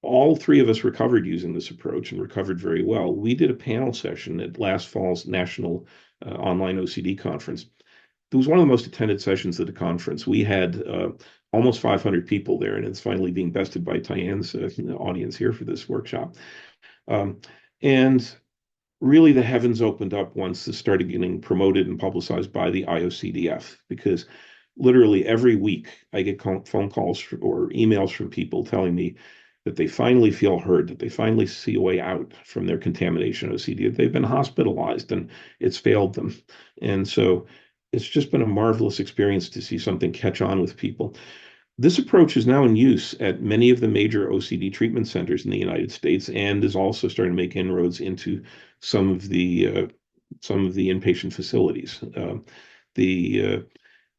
all three of us recovered using this approach and recovered very well. We did a panel session at last fall's national online OCD conference. It was one of the most attended sessions at the conference. We had almost 500 people there, and it's finally being bested by Tyann's audience here for this workshop. And really, the heavens opened up once this started getting promoted and publicized by the IOCDF, because literally every week I get phone calls or emails from people telling me that they finally feel heard, that they finally see a way out from their contamination OCD. They've been hospitalized and it's failed them. And so it's just been a marvelous experience to see something catch on with people. This approach is now in use at many of the major OCD treatment centers in the United States and is also starting to make inroads into some of the inpatient facilities. The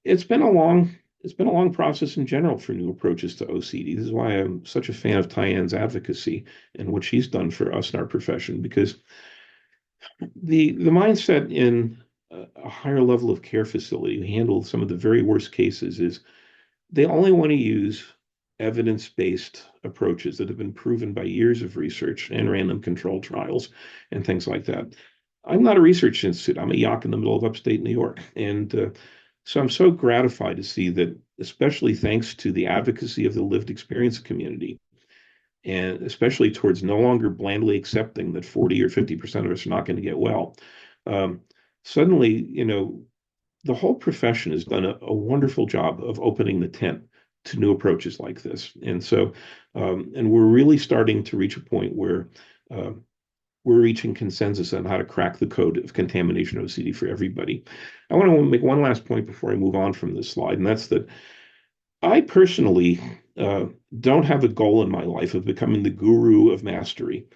it's been a long process in general for new approaches to OCD. This is why I'm such a fan of Tyann's advocacy and what she's done for us in our profession, because the mindset in a higher level of care facility who handle some of the very worst cases is they only want to use evidence-based approaches that have been proven by years of research and random control trials and things like that. I'm not a research institute. I'm a Yock in the middle of upstate New York. And so I'm so gratified to see that, especially thanks to the advocacy of the lived experience community, and especially towards no longer blandly accepting that 40 or 50% of us are not going to get well. Um, Suddenly, the whole profession has done a wonderful job of opening the tent to new approaches like this. And so, and we're really starting to reach a point where uh, we're reaching consensus on how to crack the code of contamination OCD for everybody. I want to make one last point before I move on from this slide, and that's that I personally don't have a goal in my life of becoming the guru of mastery.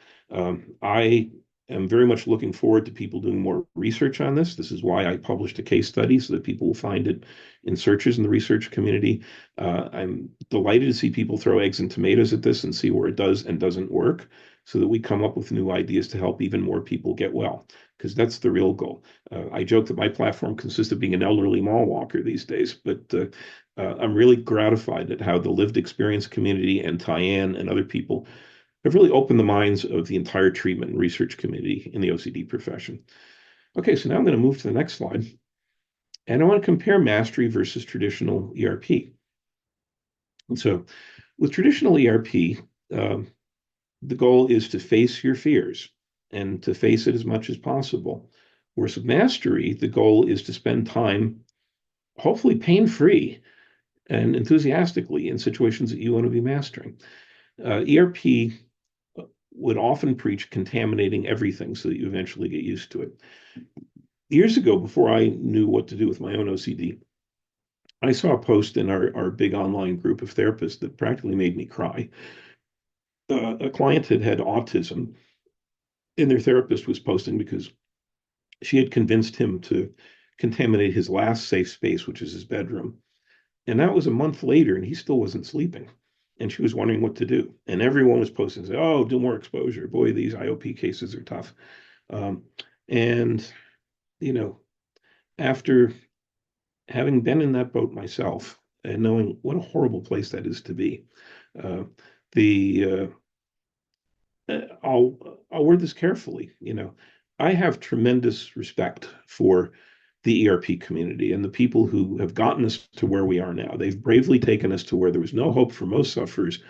I am very much looking forward to people doing more research on this. This is why I published a case study so that people will find it in searches in the research community. I'm delighted to see people throw eggs and tomatoes at this and see where it does and doesn't work so that we come up with new ideas to help even more people get well, because that's the real goal. I joke that my platform consists of being an elderly mall walker these days, but I'm really gratified at how the lived experience community and Tyann and other people have really opened the minds of the entire treatment and research community in the OCD profession. Okay, so now I'm going to move to the next slide. And I want to compare mastery versus traditional ERP. And so with traditional ERP, the goal is to face your fears and to face it as much as possible. Whereas with mastery, the goal is to spend time, hopefully pain-free and enthusiastically, in situations that you want to be mastering. ERP would often preach contaminating everything so that you eventually get used to it. Years ago, before I knew what to do with my own OCD, I saw a post in our big online group of therapists that practically made me cry. A client had autism, and their therapist was posting because she had convinced him to contaminate his last safe space, which is his bedroom. And that was a month later, and he still wasn't sleeping. And she was wondering what to do. And everyone was posting, say, "Oh, do more exposure. Boy, these IOP cases are tough." Um, and, you know, after having been in that boat myself and knowing what a horrible place that is to be, uh, the I'll word this carefully. I have tremendous respect for the ERP community and the people who have gotten us to where we are now. They've bravely taken us to where there was no hope for most sufferers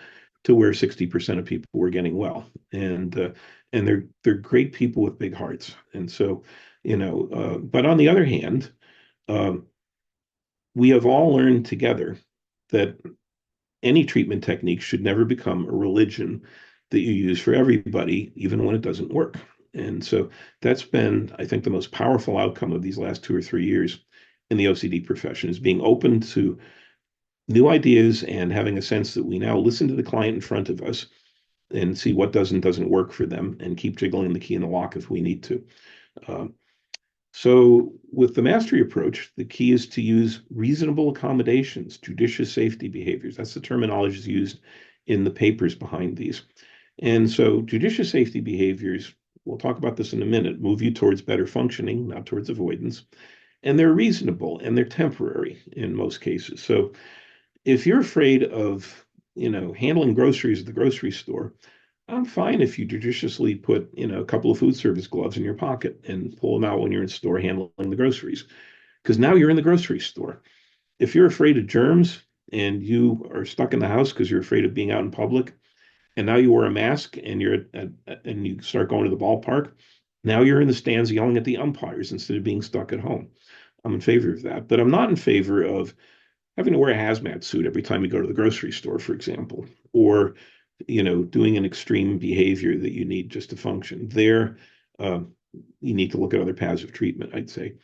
to where 60% of people were getting well. And they're great people with big hearts. And so, but on the other hand, um, we have all learned together that any treatment technique should never become a religion that you use for everybody, even when it doesn't work. And so that's been, I think, the most powerful outcome of these last 2 or 3 years in the OCD profession, is being open to new ideas and having a sense that we now listen to the client in front of us and see what doesn't work for them and keep jiggling the key in the lock if we need to. So with the mastery approach, the key is to use reasonable accommodations, judicious safety behaviors. That's the terminology used in the papers behind these. And so judicious safety behaviors, we'll talk about this in a minute, move you towards better functioning, not towards avoidance. And they're reasonable and they're temporary in most cases. So if you're afraid of, handling groceries at the grocery store, I'm fine if you judiciously put, a couple of food service gloves in your pocket and pull them out when you're in store handling the groceries, because now you're in the grocery store. If you're afraid of germs and you are stuck in the house because you're afraid of being out in public, and now you wear a mask and and you start going to the ballpark, now you're in the stands yelling at the umpires instead of being stuck at home. I'm in favor of that, but I'm not in favor of having to wear a hazmat suit every time you go to the grocery store, for example, or doing an extreme behavior that you need just to function. There, you need to look at other paths of treatment, I'd say.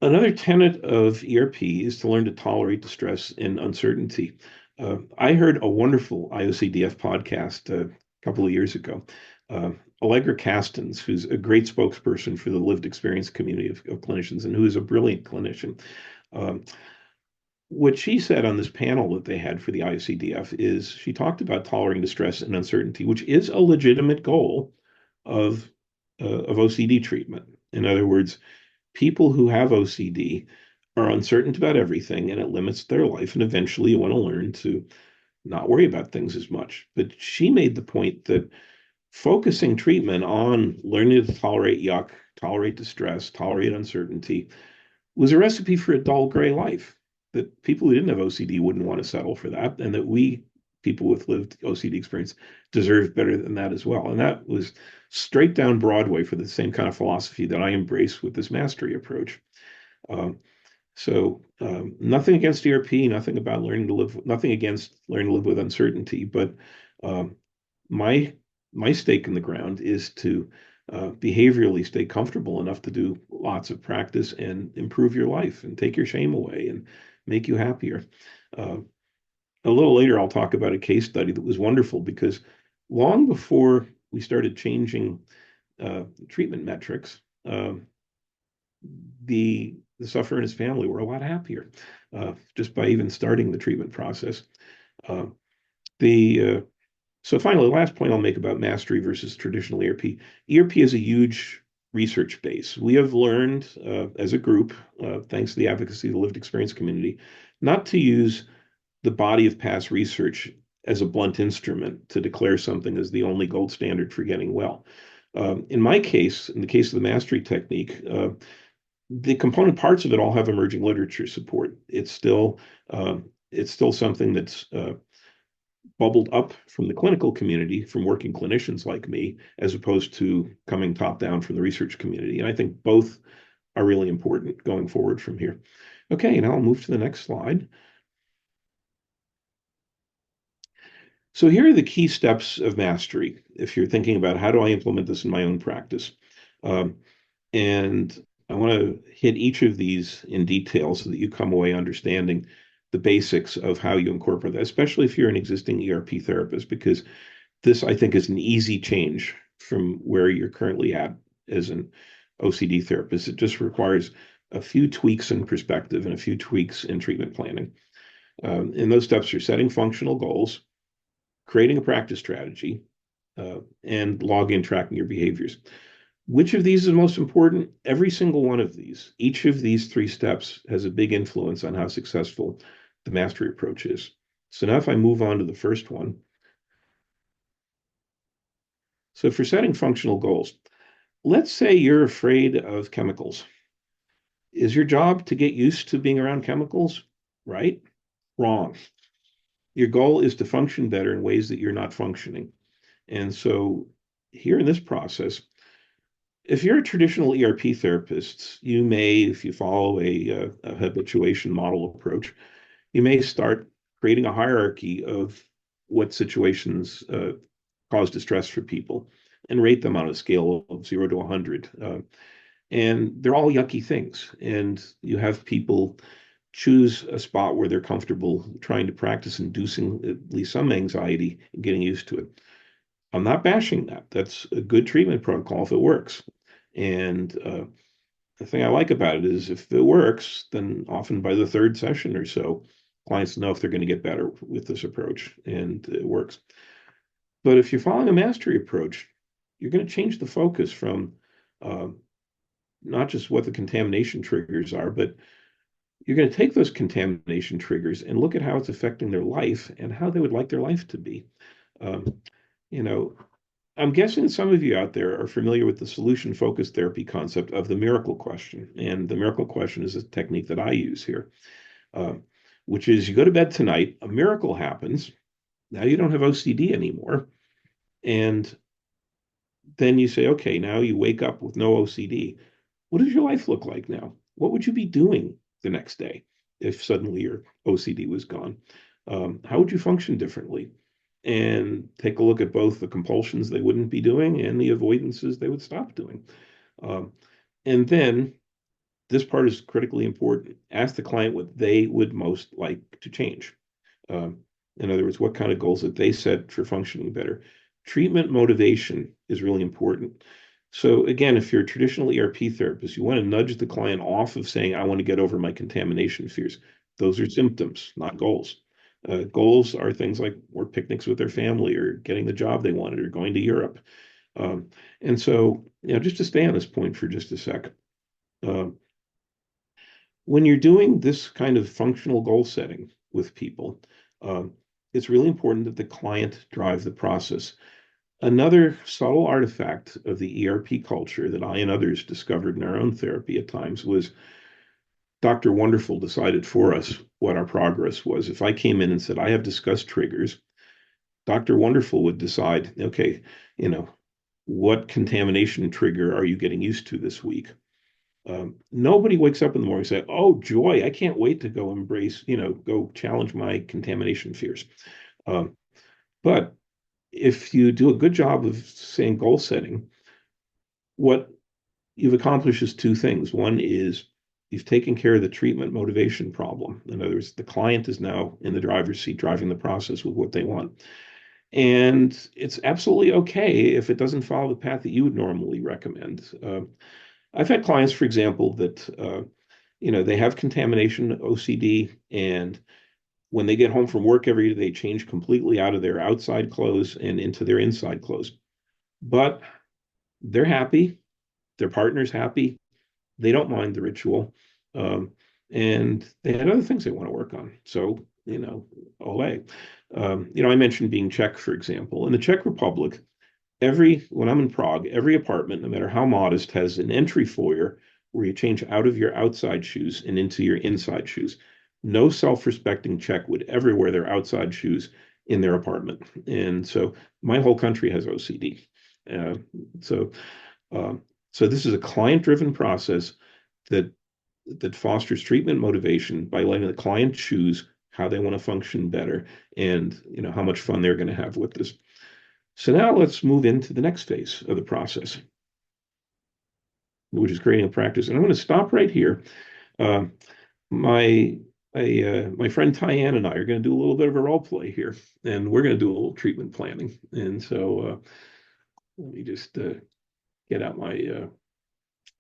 Another tenet of ERP is to learn to tolerate the stress and uncertainty. I heard a wonderful IOCDF podcast a couple of years ago. Allegra Castens, who's a great spokesperson for the lived experience community of clinicians and who is a brilliant clinician. Um, what she said on this panel that they had for the IOCDF is she talked about tolerating the stress and uncertainty, which is a legitimate goal of OCD treatment. In other words, people who have OCD are uncertain about everything and it limits their life. And eventually you want to learn to not worry about things as much. But she made the point that focusing treatment on learning to tolerate yuck, tolerate distress, tolerate uncertainty was a recipe for a dull gray life. That people who didn't have OCD wouldn't want to settle for that, and that we, people with lived OCD experience, deserve better than that as well. And that was straight down Broadway for the same kind of philosophy that I embrace with this mastery approach. Um, nothing against ERP, nothing against learning to live with uncertainty, but um, my my stake in the ground is to behaviorally stay comfortable enough to do lots of practice and improve your life and take your shame away and make you happier. Uh, a little later, I'll talk about a case study that was wonderful because long before we started changing treatment metrics, the sufferer and his family were a lot happier just by even starting the treatment process. Uh, the So finally, the last point I'll make about mastery versus traditional ERP. ERP is a huge research base. We have learned as a group, thanks to the advocacy of the lived experience community, not to use the body of past research as a blunt instrument to declare something as the only gold standard for getting well. In my case, in the case of the mastery technique, the component parts of it all have emerging literature support. It's still something that's bubbled up from the clinical community, from working clinicians like me, as opposed to coming top down from the research community. And I think both are really important going forward from here. Okay, now I'll move to the next slide. So here are the key steps of mastery if you're thinking about how do I implement this in my own practice. Um, and I want to hit each of these in detail so that you come away understanding the basics of how you incorporate that, especially if you're an existing ERP therapist, because this, I think, is an easy change from where you're currently at as an OCD therapist. It just requires a few tweaks in perspective and a few tweaks in treatment planning. And those steps are setting functional goals, creating a practice strategy, and log in tracking your behaviors. Which of these is most important? Every single one of these. Each of these three steps has a big influence on how successful the mastery approach is. So now if I move on to the first one. So for setting functional goals, let's say you're afraid of chemicals. Is your job to get used to being around chemicals? Right? Wrong. Your goal is to function better in ways that you're not functioning. And so here in this process, if you're a traditional ERP therapist, you may, if you follow a habituation model approach, you may start creating a hierarchy of what situations cause distress for people and rate them on a scale of 0 to 100. And they're all yucky things. And you have people choose a spot where they're comfortable trying to practice inducing at least some anxiety and getting used to it. I'm not bashing that. That's a good treatment protocol if it works. And the thing I like about it is if it works, then often by the third session or so, clients know if they're going to get better with this approach, and it works. But if you're following a mastery approach, you're going to change the focus from uh, not just what the contamination triggers are, but you're going to take those contamination triggers and look at how it's affecting their life and how they would like their life to be. Um, you know, I'm guessing some of you out there are familiar with the solution focused therapy concept of the miracle question. And the miracle question is a technique that I use here, uh, which is you go to bed tonight, a miracle happens. Now you don't have OCD anymore. And then you say, okay, now you wake up with no OCD. What does your life look like now? What would you be doing the next day if suddenly your OCD was gone? How would you function differently? And take a look at both the compulsions they wouldn't be doing and the avoidances they would stop doing. Um, and then this part is critically important. Ask the client what they would most like to change. Um, in other words, what kind of goals that they set for functioning better. Treatment motivation is really important. So again, if you're a traditional ERP therapist, you want to nudge the client off of saying, I want to get over my contamination fears. Those are symptoms, not goals. Goals are things like more picnics with their family or getting the job they wanted or going to Europe. Um, and so, just to stay on this point for just a sec, um, when you're doing this kind of functional goal setting with people, um, it's really important that the client drive the process. Another subtle artifact of the ERP culture that I and others discovered in our own therapy at times was Dr. Wonderful decided for us what our progress was. If I came in and said, I have discussed triggers, Dr. Wonderful would decide, okay, you know, what contamination trigger are you getting used to this week? Nobody wakes up in the morning and say, "Oh, joy! I can't wait to go embrace, go challenge my contamination fears." Um, but if you do a good job of saying goal setting, what you've accomplished is two things. One is you've taken care of the treatment motivation problem. In other words, the client is now in the driver's seat driving the process with what they want. And it's absolutely okay if it doesn't follow the path that you would normally recommend. I've had clients, for example, that they have contamination OCD, and when they get home from work every day, they change completely out of their outside clothes and into their inside clothes. But they're happy, their partner's happy, they don't mind the ritual, um, and they had other things they want to work on. So, ole. I mentioned being Czech, for example. In the Czech Republic, when I'm in Prague, every apartment, no matter how modest, has an entry foyer where you change out of your outside shoes and into your inside shoes. No self-respecting Czech would ever wear their outside shoes in their apartment. And so my whole country has OCD. Uh, so um, so this is a client-driven process that fosters treatment motivation by letting the client choose how they want to function better and how much fun they're going to have with this. So now let's move into the next phase of the process, which is creating a practice. And I'm going to stop right here. Uh, my my friend Tyann and I are going to do a little bit of a role play here, and we're going to do a little treatment planning. And so let me just get out my.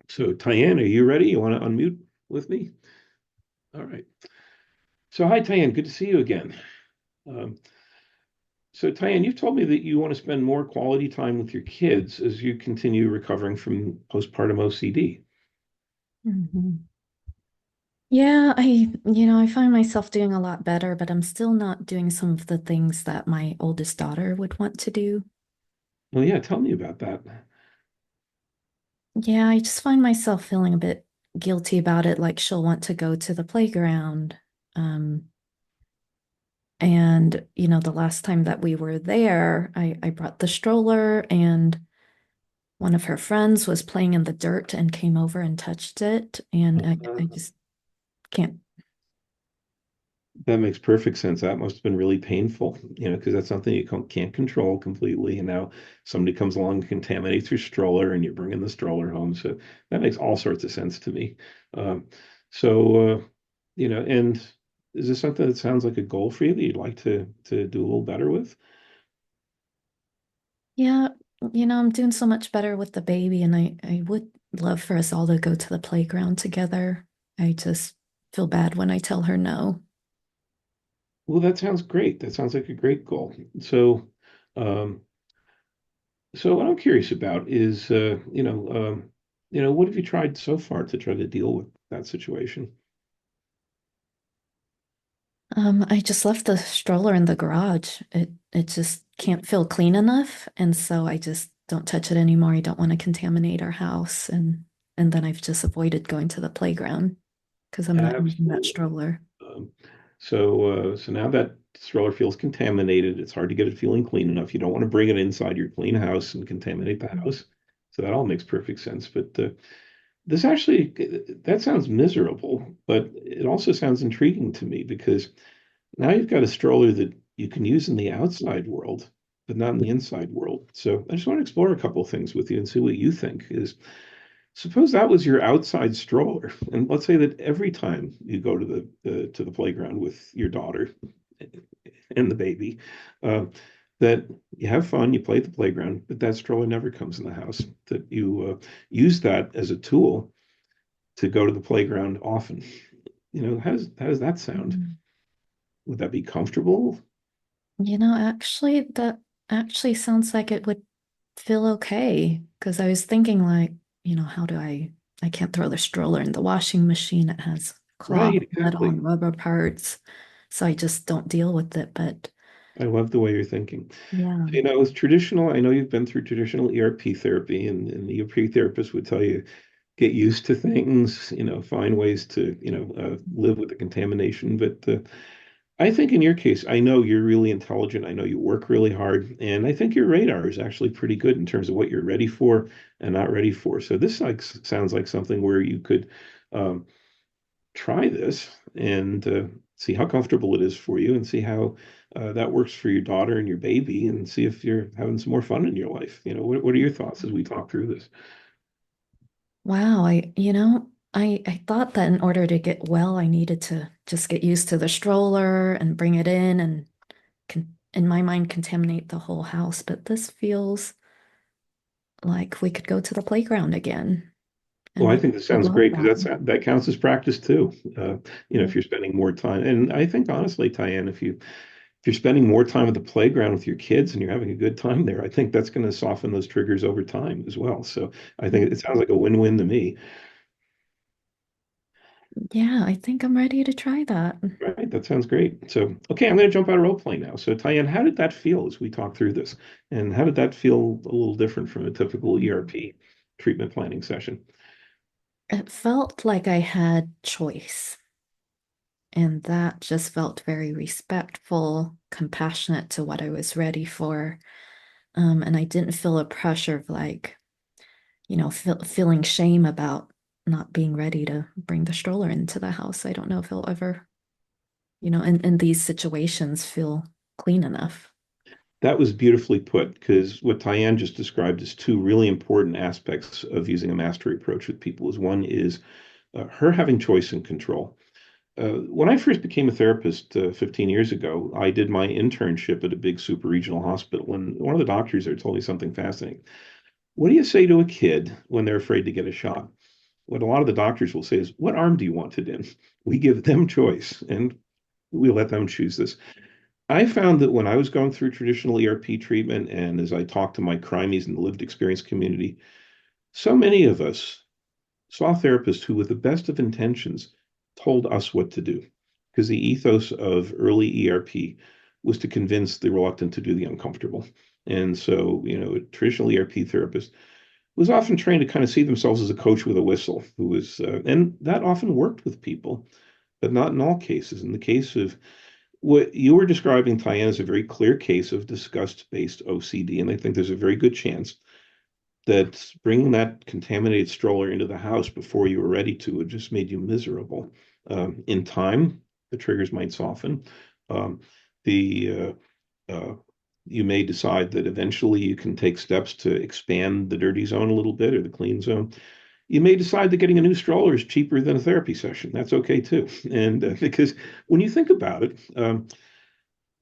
So Tyann, are you ready? You want to unmute with me? All right. So hi Tyann, good to see you again. Um, So, Tyann, you've told me that you want to spend more quality time with your kids as you continue recovering from postpartum OCD. Mhm. Yeah, I find myself doing a lot better, but I'm still not doing some of the things that my oldest daughter would want to do. Well, yeah, tell me about that. Yeah, I just find myself feeling a bit guilty about it, like she'll want to go to the playground. Um, and the last time that we were there, I brought the stroller and one of her friends was playing in the dirt and came over and touched it. And I Uh, just can't. that makes perfect sense. That must have been really painful, because that's something you can't control completely. And now somebody comes along and contaminates your stroller, and you're bringing the stroller home. So that makes all sorts of sense to me. Um, and is this something that sounds like a goal for you that you'd like to do a little better with? Yeah, I'm doing so much better with the baby, and I would love for us all to go to the playground together. I just feel bad when I tell her no. Well, that sounds great. That sounds like a great goal. So, um, so what I'm curious about is, what have you tried so far to try to deal with that situation? I just left the stroller in the garage. It just can't feel clean enough, and so I just don't touch it anymore. I don't want to contaminate our house, and then I've just avoided going to the playground because I'm not using that Absolutely. stroller. Um, so now that stroller feels contaminated, it's hard to get it feeling clean enough. You don't want to bring it inside your clean house and contaminate the house. So that all makes perfect sense. But this actually, that sounds miserable, but it also sounds intriguing to me because now you've got a stroller that you can use in the outside world, but not in the inside world. So I just want to explore a couple of things with you and see what you think is. Suppose that was your outside stroller, and let's say that every time you go to the playground with your daughter and the baby, uh, that you have fun, you play at the playground, but that stroller never comes in the house. That you use that as a tool to go to the playground often. How does that sound? Mm. Would that be comfortable? Actually, that actually sounds like it would feel okay because I was thinking like, how do I can't throw the stroller in the washing machine. It has cloth, Right, metal, exactly. rubber parts. So I just don't deal with it. But I love the way you're thinking. yeah. With traditional, I know you've been through traditional ERP therapy, and the ERP therapist would tell you get used to things, find ways to, live with the contamination. But I think in your case, I know you're really intelligent. I know you work really hard, and I think your radar is actually pretty good in terms of what you're ready for and not ready for. So this like sounds like something where you could um, try this and see how comfortable it is for you and see how that works for your daughter and your baby and see if you're having some more fun in your life. What are your thoughts as we talk through this? Wow, I thought that in order to get well, I needed to just get used to the stroller and bring it in and in my mind contaminate the whole house. But this feels like we could go to the playground again, Well, and I the think this kids would sounds love great that. because that counts as practice too. Yeah. If you're spending more time, and I think honestly, Tyann, if you're spending more time at the playground with your kids and you're having a good time there, I think that's going to soften those triggers over time as well. So I think it sounds like a win-win to me. Yeah, I think I'm ready to try that. Right, that sounds great. So, okay, I'm going to jump out of role play now. So, Tyann, how did that feel as we talked through this? And how did that feel a little different from a typical ERP treatment planning session? It felt like I had choice, and that just felt very respectful, compassionate to what I was ready for. And I didn't feel a pressure of like, feeling shame about not being ready to bring the stroller into the house. I don't know if he'll ever, in these situations feel clean enough. That was beautifully put because what Tyann just described is two really important aspects of using a mastery approach with people. Is one is her having choice and control. When I first became a therapist 15 years ago, I did my internship at a big super regional hospital, and one of the doctors there told me something fascinating. What do you say to a kid when they're afraid to get a shot? What a lot of the doctors will say is, "What arm do you want it in?" We give them choice and we let them choose this. I found that when I was going through traditional ERP treatment and as I talked to my crimies in the lived experience community, so many of us saw therapists who, with the best of intentions, told us what to do. Because the ethos of early ERP was to convince the reluctant to do the uncomfortable. And so, a traditional ERP therapist was often trained to kind of see themselves as a coach with a whistle, and that often worked with people, but not in all cases. In the case of what you were describing, Tyann, is a very clear case of disgust-based OCD, and I think there's a very good chance that bringing that contaminated stroller into the house before you were ready to would just made you miserable. In time, the triggers might soften. Um, the You may decide that eventually you can take steps to expand the dirty zone a little bit or the clean zone. You may decide that getting a new stroller is cheaper than a therapy session. That's okay too. And because when you think about it,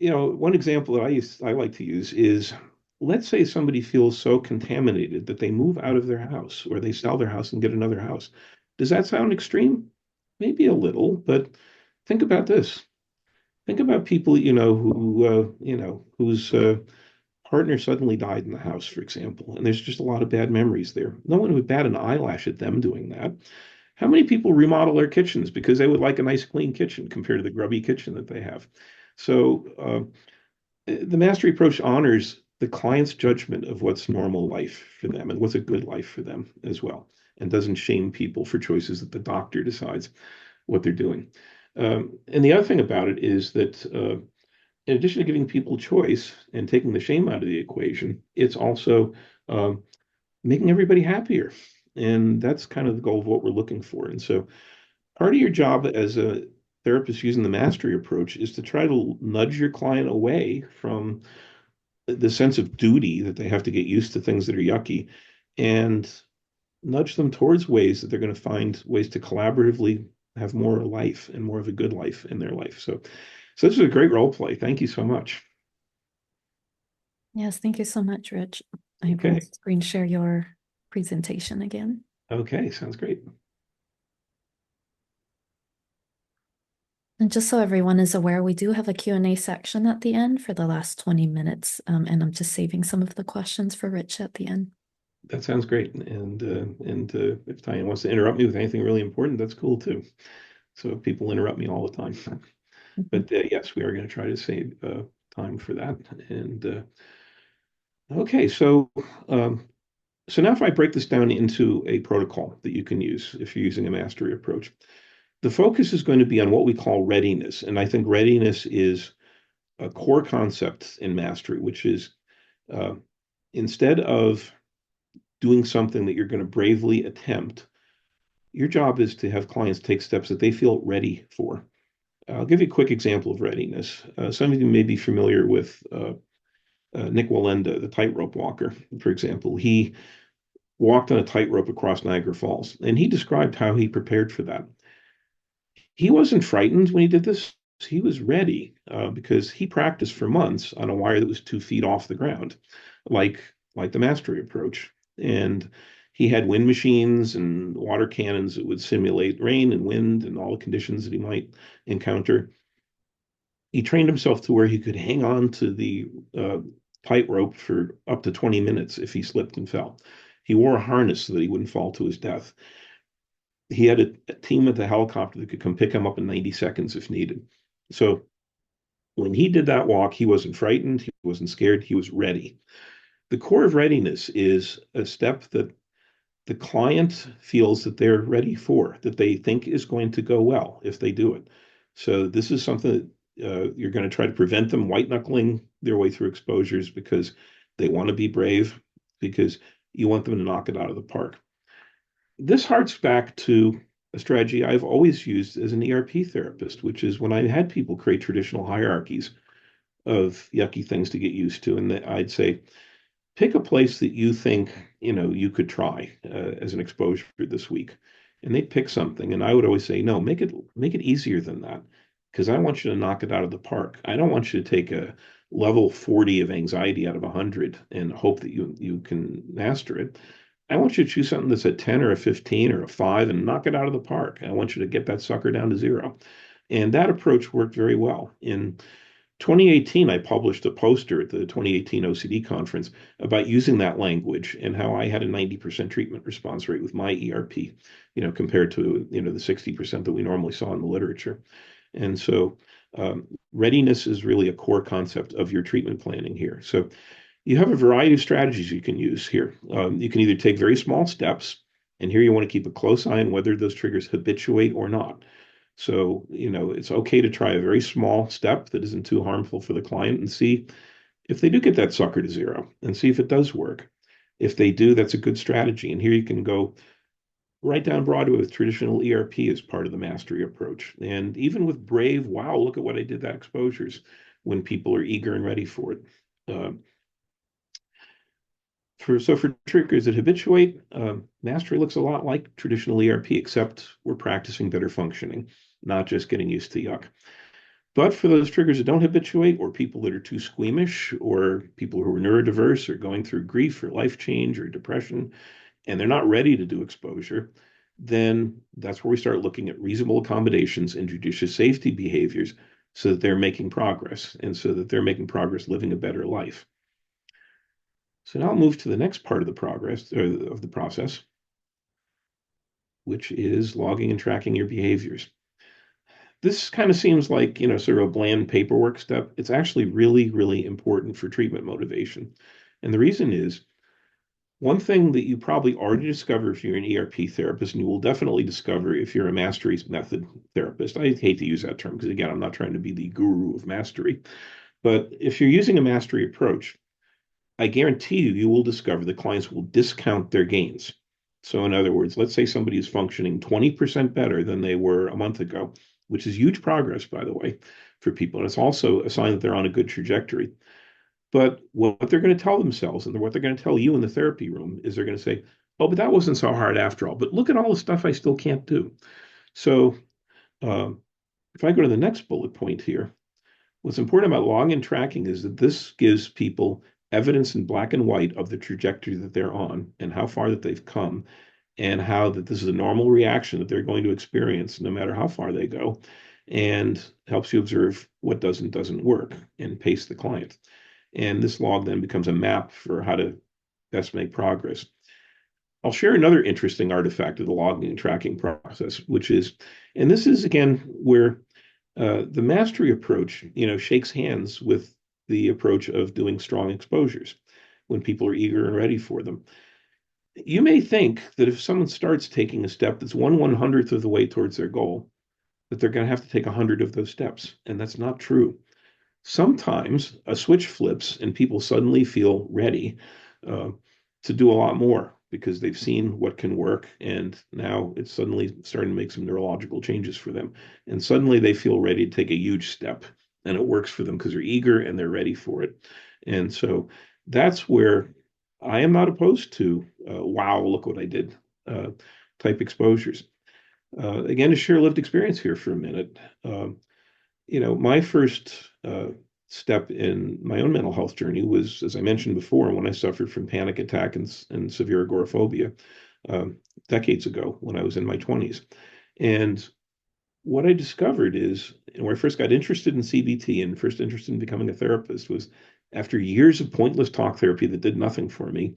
one example that I like to use is let's say somebody feels so contaminated that they move out of their house or they sell their house and get another house. Does that sound extreme? Maybe a little, but think about this. Think about people, whose partner suddenly died in the house, for example, and there's just a lot of bad memories there. No one would bat an eyelash at them doing that. How many people remodel their kitchens because they would like a nice clean kitchen compared to the grubby kitchen that they have? So the mastery approach honors the client's judgment of what's normal life for them and what's a good life for them as well, and doesn't shame people for choices that the doctor decides what they're doing. And the other thing about it is that in addition to giving people choice and taking the shame out of the equation, it's also um, making everybody happier. And that's kind of the goal of what we're looking for. And so part of your job as a therapist using the mastery approach is to try to nudge your client away from the sense of duty that they have to get used to things that are yucky and nudge them towards ways that they're going to find ways to collaboratively have more life and more of a good life in their life. So this is a great role play. Thank you so much. Yes, thank you so much, Rich. I will Okay. screen share your presentation again. Okay. Sounds great. And just so everyone is aware, we do have a Q&A section at the end for the last 20 minutes, and I'm just saving some of the questions for Rich at the end. That sounds great. And if Tanya wants to interrupt me with anything really important, that's cool too. So people interrupt me all the time. Mhm. But yes, we are going to try to save time for that. And okay, um, so now if I break this down into a protocol that you can use if you're using a mastery approach, the focus is going to be on what we call readiness. And I think readiness is a core concept in mastery, which is uh, instead of doing something that you're going to bravely attempt, your job is to have clients take steps that they feel ready for. I'll give you a quick example of readiness. Some of you may be familiar with Nick Wallenda, the tightrope walker, for example. He walked on a tightrope across Niagara Falls, and he described how he prepared for that. He wasn't frightened when he did this. He was ready because he practiced for months on a wire that was 2 feet off the ground, like like the mastery approach. And he had wind machines and water cannons that would simulate rain and wind and all the conditions that he might encounter. He trained himself to where he could hang on to the tightrope for up to 20 minutes if he slipped and fell. He wore a harness so that he wouldn't fall to his death. He had a team at the helicopter that could come pick him up in 90 seconds if needed. So when he did that walk, he wasn't frightened, he wasn't scared, he was ready. The core of readiness is a step that the client feels that they're ready for, that they think is going to go well if they do it. So this is something that you're going to try to prevent them white knuckling their way through exposures because they want to be brave, because you want them to knock it out of the park. This harks back to a strategy I've always used as an ERP therapist, which is when I had people create traditional hierarchies of yucky things to get used to, and I'd say, pick a place that you think you could try as an exposure this week, and they'd pick something, and I would always say, no, make it easier than that, because I want you to knock it out of the park. I don't want you to take a level 40 of anxiety out of 100 and hope that you can master it. I want you to choose something that's a 10 or a 15 or a 5 and knock it out of the park. I want you to get that sucker down to 0. And that approach worked very well. In 2018, I published a poster at the 2018 OCD conference about using that language and how I had a 90% treatment response rate with my ERP, compared to, the 60% that we normally saw in the literature. And so readiness is really a core concept of your treatment planning here. So you have a variety of strategies you can use here. You can either take very small steps, and here you want to keep a close eye on whether those triggers habituate or not. So, it's okay to try a very small step that isn't too harmful for the client and see if they do get that sucker to 0 and see if it does work. If they do, that's a good strategy. And here you can go right down Broadway with traditional ERP as part of the mastery approach. And even with brave, wow, look at what I did that exposures when people are eager and ready for it. Uh, for triggers that habituate, mastery looks a lot like traditional ERP, except we're practicing better functioning, not just getting used to yuck. But for those triggers that don't habituate, or people that are too squeamish, or people who are neurodiverse, or going through grief or life change or depression, and they're not ready to do exposure, then that's where we start looking at reasonable accommodations and judicious safety behaviors so that they're making progress and so that they're making progress living a better life. So now I'll move to the next part of the progress or of the process, which is logging and tracking your behaviors. This kind of seems like, sort of a bland paperwork step. It's actually really, really important for treatment motivation. And the reason is one thing that you probably already discover if you're an ERP therapist, and you will definitely discover if you're a mastery method therapist. I hate to use that term because, again, I'm not trying to be the guru of mastery. But if you're using a mastery approach, I guarantee you, you will discover that clients will discount their gains. So, in other words, let's say somebody is functioning 20% better than they were a month ago, which is huge progress, by the way, for people. And it's also a sign that they're on a good trajectory. But what they're going to tell themselves and what they're going to tell you in the therapy room is they're going to say, oh, but that wasn't so hard after all. But look at all the stuff I still can't do. So, uh, if I go to the next bullet point here, what's important about log and tracking is that this gives people evidence in black and white of the trajectory that they're on and how far that they've come and how that this is a normal reaction that they're going to experience no matter how far they go, and helps you observe what doesn't work and pace the client. And this log then becomes a map for how to best make progress. I'll share another interesting artifact of the logging and tracking process, which is, and this is again where the mastery approach, shakes hands with the approach of doing strong exposures when people are eager and ready for them. You may think that if someone starts taking a step that's 1/100th of the way towards their goal, that they're going to have to take 100 of those steps. And that's not true. Sometimes a switch flips and people suddenly feel ready uh, to do a lot more because they've seen what can work, and now it's suddenly starting to make some neurological changes for them. And suddenly they feel ready to take a huge step, and it works for them because they're eager and they're ready for it. And so that's where I am not opposed to wow, look what I did uh, type exposures. Again, to share lived experience here for a minute. My first step in my own mental health journey was, as I mentioned before, when I suffered from panic attack and severe agoraphobia um, decades ago when I was in my 20s. And what I discovered is, and where I first got interested in CBT and first interested in becoming a therapist was after years of pointless talk therapy that did nothing for me,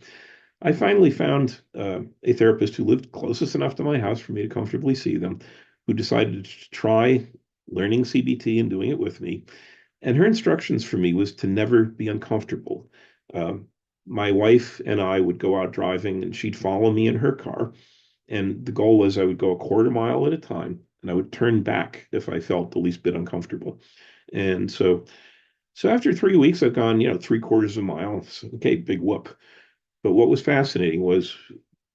I finally found a therapist who lived closest enough to my house for me to comfortably see them, who decided to try learning CBT and doing it with me. And her instructions for me was to never be uncomfortable. Um, my wife and I would go out driving, and she'd follow me in her car. And the goal was I would go a quarter mile at a time, and I would turn back if I felt the least bit uncomfortable. And so after 3 weeks, I've gone, 3/4 of a mile. So, okay, big whoop. But what was fascinating was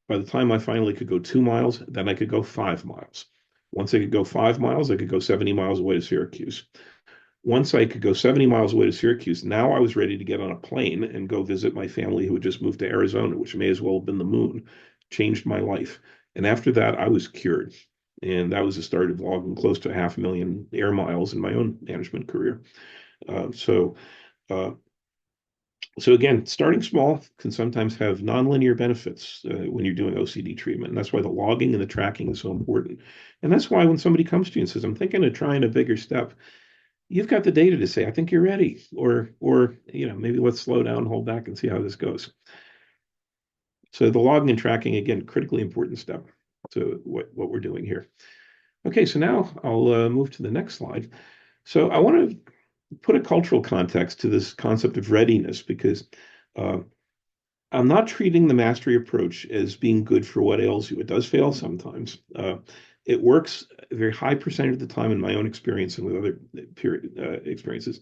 by the time I finally could go 2 miles, then I could go 5 miles. Once I could go 5 miles, I could go 70 miles away to Syracuse. Once I could go 70 miles away to Syracuse, now I was ready to get on a plane and go visit my family who had just moved to Arizona, which may as well have been the moon. Changed my life. And after that, I was cured. And that was the start of logging close to 500,000 air miles in my own management career. Uh, so, uh, so again, starting small can sometimes have nonlinear benefits when you're doing OCD treatment. And that's why the logging and the tracking is so important. And that's why when somebody comes to you and says, I'm thinking of trying a bigger step, you've got the data to say, I think you're ready. Or maybe let's slow down, hold back, and see how this goes. So the logging and tracking, again, critically important step to what we're doing here. Okay, so now I'll move to the next slide. So I want to put a cultural context to this concept of readiness because uh, I'm not treating the mastery approach as being good for what ails you. It does fail sometimes. It works a very high percentage of the time in my own experience and with other experiences.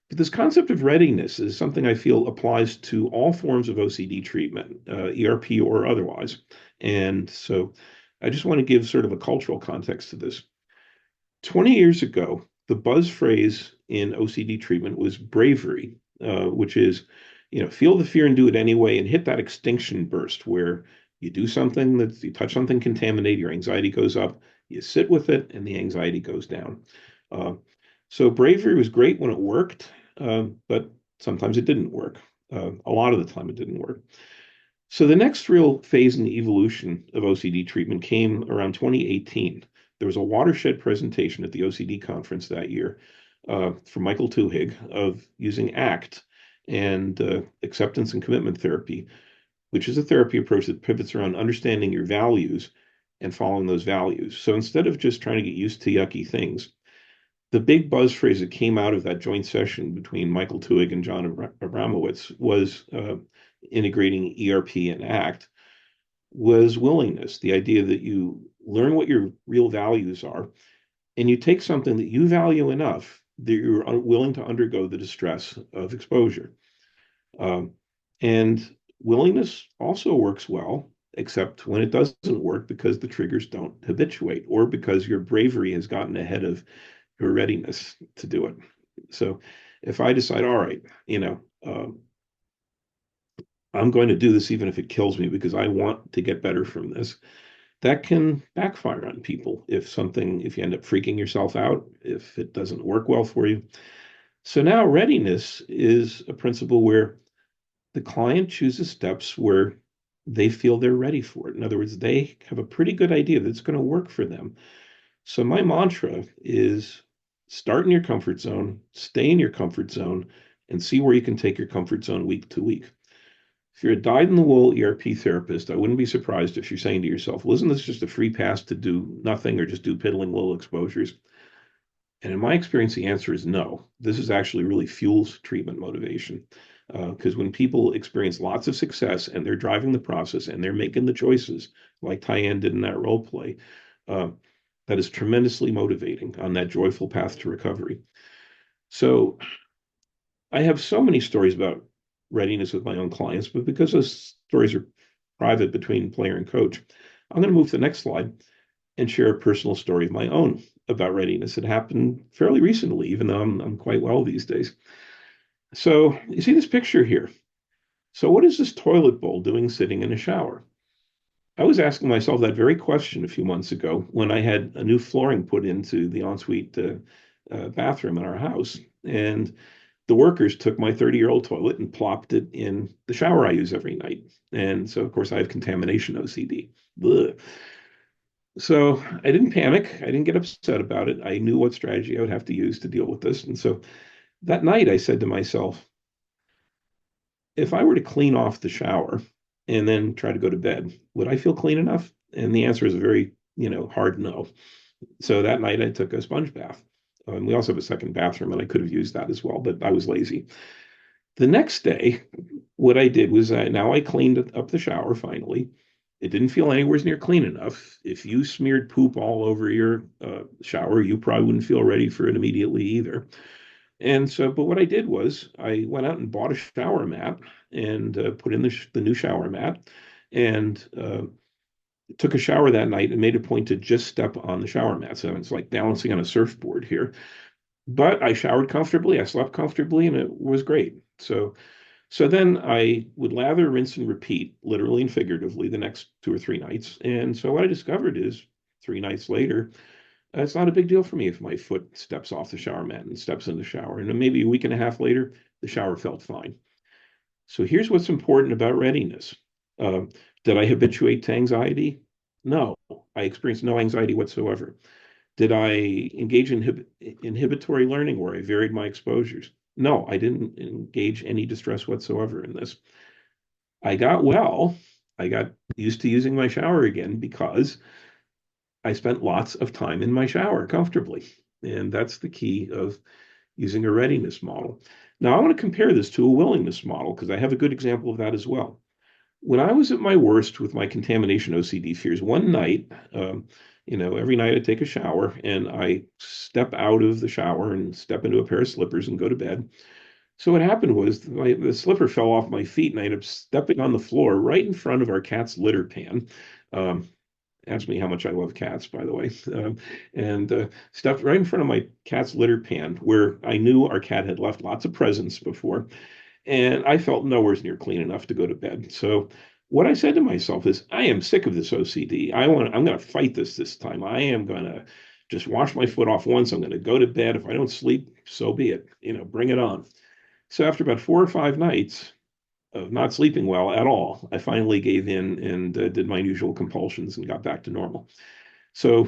But this concept of readiness is something I feel applies to all forms of OCD treatment, ERP or otherwise. And so I just want to give sort of a cultural context to this. 20 years ago, the buzz phrase in OCD treatment was bravery, which is, feel the fear and do it anyway and hit that extinction burst where you do something that you touch something contaminated, your anxiety goes up, you sit with it, and the anxiety goes down. Uh, so bravery was great when it worked, but sometimes it didn't work. A lot of the time it didn't work. So the next real phase in the evolution of OCD treatment came around 2018. There was a watershed presentation at the OCD conference that year from Michael Tuhig of using ACT and acceptance and commitment therapy, which is a therapy approach that pivots around understanding your values and following those values. So instead of just trying to get used to yucky things, the big buzz phrase that came out of that joint session between Michael Tuhig and John Abramowitz was integrating ERP and ACT, was willingness, the idea that you learn what your real values are and you take something that you value enough that you're willing to undergo the distress of exposure. Um, and willingness also works well, except when it doesn't work because the triggers don't habituate or because your bravery has gotten ahead of your readiness to do it. So if I decide, all right, I'm going to do this even if it kills me because I want to get better from this, that can backfire on people if you end up freaking yourself out, if it doesn't work well for you. So now readiness is a principle where the client chooses steps where they feel they're ready for it. In other words, they have a pretty good idea that it's going to work for them. So my mantra is start in your comfort zone, stay in your comfort zone, and see where you can take your comfort zone week to week. If you're a dyed-in-the-wool ERP therapist, I wouldn't be surprised if you're saying to yourself, well, isn't this just a free pass to do nothing or just do piddling little exposures? And in my experience, the answer is no. This is actually really fuels treatment motivation. Because when people experience lots of success and they're driving the process and they're making the choices, like Tyann did in that role play, uh, that is tremendously motivating on that joyful path to recovery. So I have so many stories about readiness with my own clients, but because those stories are private between player and coach, I'm going to move to the next slide and share a personal story of my own about readiness. It happened fairly recently, even though I'm quite well these days. So you see this picture here. So what is this toilet bowl doing sitting in a shower? I was asking myself that very question a few months ago when I had a new flooring put into the ensuite bathroom in our house. And the workers took my 30-year-old toilet and plopped it in the shower I use every night. And so, of course, I have contamination OCD. Ugh. So I didn't panic. I didn't get upset about it. I knew what strategy I would have to use to deal with this. And so that night I said to myself, if I were to clean off the shower and then try to go to bed, would I feel clean enough? And the answer is a very, hard no. So that night I took a sponge bath. And we also have a second bathroom, and I could have used that as well, but I was lazy. The next day, what I did was now I cleaned up the shower finally. It didn't feel anywhere near clean enough. If you smeared poop all over your shower, you probably wouldn't feel ready for it immediately either. And so, but what I did was I went out and bought a shower mat and put in the new shower mat and took a shower that night and made a point to just step on the shower mat. So it's like balancing on a surfboard here. But I showered comfortably, I slept comfortably, and it was great. So then I would lather, rinse, and repeat, literally and figuratively, the next 2 or 3 nights. And so what I discovered is 3 nights later, it's not a big deal for me if my foot steps off the shower mat and steps in the shower. And then maybe a week and a half later, the shower felt fine. So here's what's important about readiness. Did I habituate to anxiety? No, I experienced no anxiety whatsoever. Did I engage in inhibitory learning where I varied my exposures? No, I didn't engage any distress whatsoever in this. I got well. I got used to using my shower again because I spent lots of time in my shower comfortably. And that's the key of using a readiness model. Now, I want to compare this to a willingness model because I have a good example of that as well. When I was at my worst with my contamination OCD fears, one night, every night I take a shower and I step out of the shower and step into a pair of slippers and go to bed. So what happened was the slipper fell off my feet and I ended up stepping on the floor right in front of our cat's litter pan. Um, Ask me how much I love cats, by the way. And stepped right in front of my cat's litter pan where I knew our cat had left lots of presents before. And I felt nowhere near clean enough to go to bed. So what I said to myself is, I am sick of this OCD. I'm going to fight this time. I am going to just wash my foot off once. I'm going to go to bed. If I don't sleep, so be it. Bring it on. So after about 4 or 5 nights of not sleeping well at all, I finally gave in and did my usual compulsions and got back to normal. So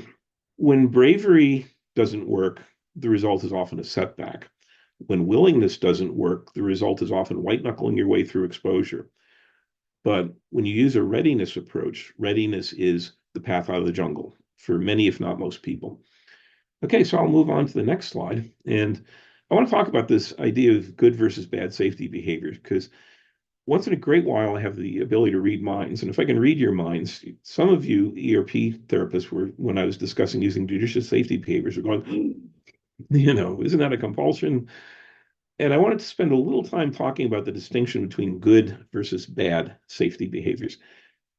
when bravery doesn't work, the result is often a setback. When willingness doesn't work, the result is often white knuckling your way through exposure. But when you use a readiness approach, readiness is the path out of the jungle for many, if not most people. Okay, so I'll move on to the next slide. And I want to talk about this idea of good versus bad safety behaviors because once in a great while, I have the ability to read minds. And if I can read your minds, some of you ERP therapists were, when I was discussing using judicious safety behaviors, were going, isn't that a compulsion? And I wanted to spend a little time talking about the distinction between good versus bad safety behaviors,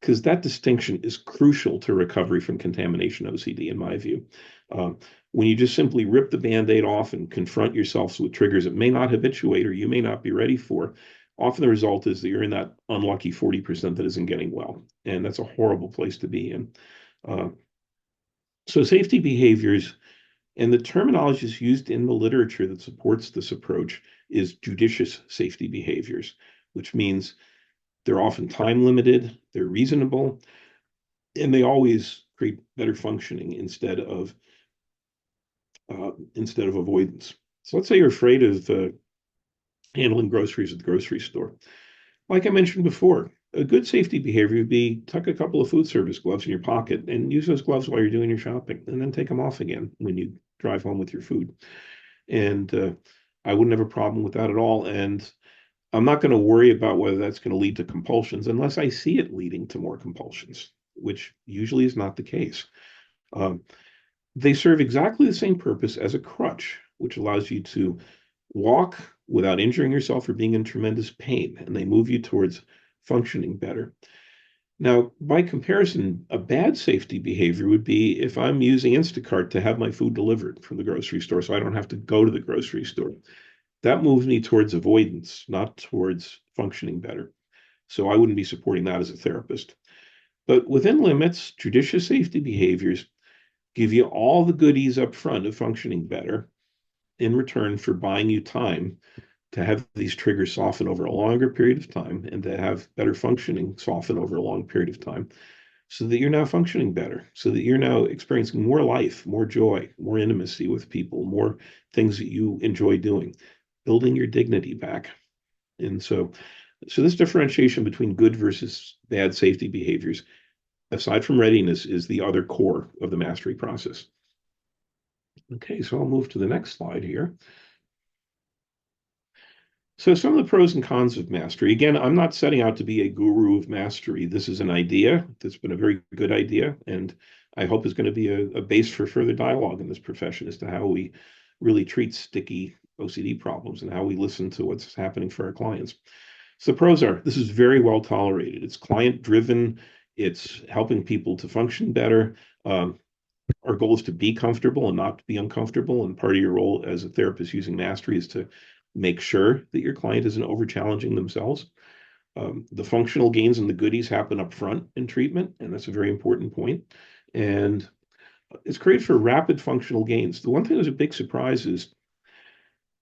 because that distinction is crucial to recovery from contamination OCD, in my view. Um, when you just simply rip the Band-Aid off and confront yourselves with triggers that may not habituate or you may not be ready for, often the result is that you're in that unlucky 40% that isn't getting well. And that's a horrible place to be in. Uh, so safety behaviors and the terminology is used in the literature that supports this approach is judicious safety behaviors, which means they're often time limited, they're reasonable, and they always create better functioning instead of avoidance. So let's say you're afraid of handling groceries at the grocery store. Like I mentioned before, a good safety behavior would be tuck a couple of food service gloves in your pocket and use those gloves while you're doing your shopping, and then take them off again when you drive home with your food. And I wouldn't have a problem with that at all. And I'm not going to worry about whether that's going to lead to compulsions unless I see it leading to more compulsions, which usually is not the case. Um, they serve exactly the same purpose as a crutch, which allows you to walk without injuring yourself or being in tremendous pain, and they move you towards functioning better. Now, by comparison, a bad safety behavior would be if I'm using Instacart to have my food delivered from the grocery store so I don't have to go to the grocery store. That moves me towards avoidance, not towards functioning better. So I wouldn't be supporting that as a therapist. But within limits, judicious safety behaviors give you all the goodies up front of functioning better in return for buying you time to have these triggers soften over a longer period of time and to have better functioning soften over a long period of time so that you're now functioning better, so that you're now experiencing more life, more joy, more intimacy with people, more things that you enjoy doing, building your dignity back. And so this differentiation between good versus bad safety behaviors, aside from readiness, is the other core of the mastery process. Okay, so I'll move to the next slide here. So some of the pros and cons of mastery. Again, I'm not setting out to be a guru of mastery. This is an idea that's been a very good idea, and I hope is going to be a base for further dialogue in this profession as to how we really treat sticky OCD problems and how we listen to what's happening for our clients. So the pros are this is very well tolerated. It's client driven. It's helping people to function better. Our goal is to be comfortable and not to be uncomfortable. And part of your role as a therapist using mastery is to make sure that your client isn't over challenging themselves. The functional gains and the goodies happen up front in treatment, and that's a very important point. And it's created for rapid functional gains. The one thing that was a big surprise is,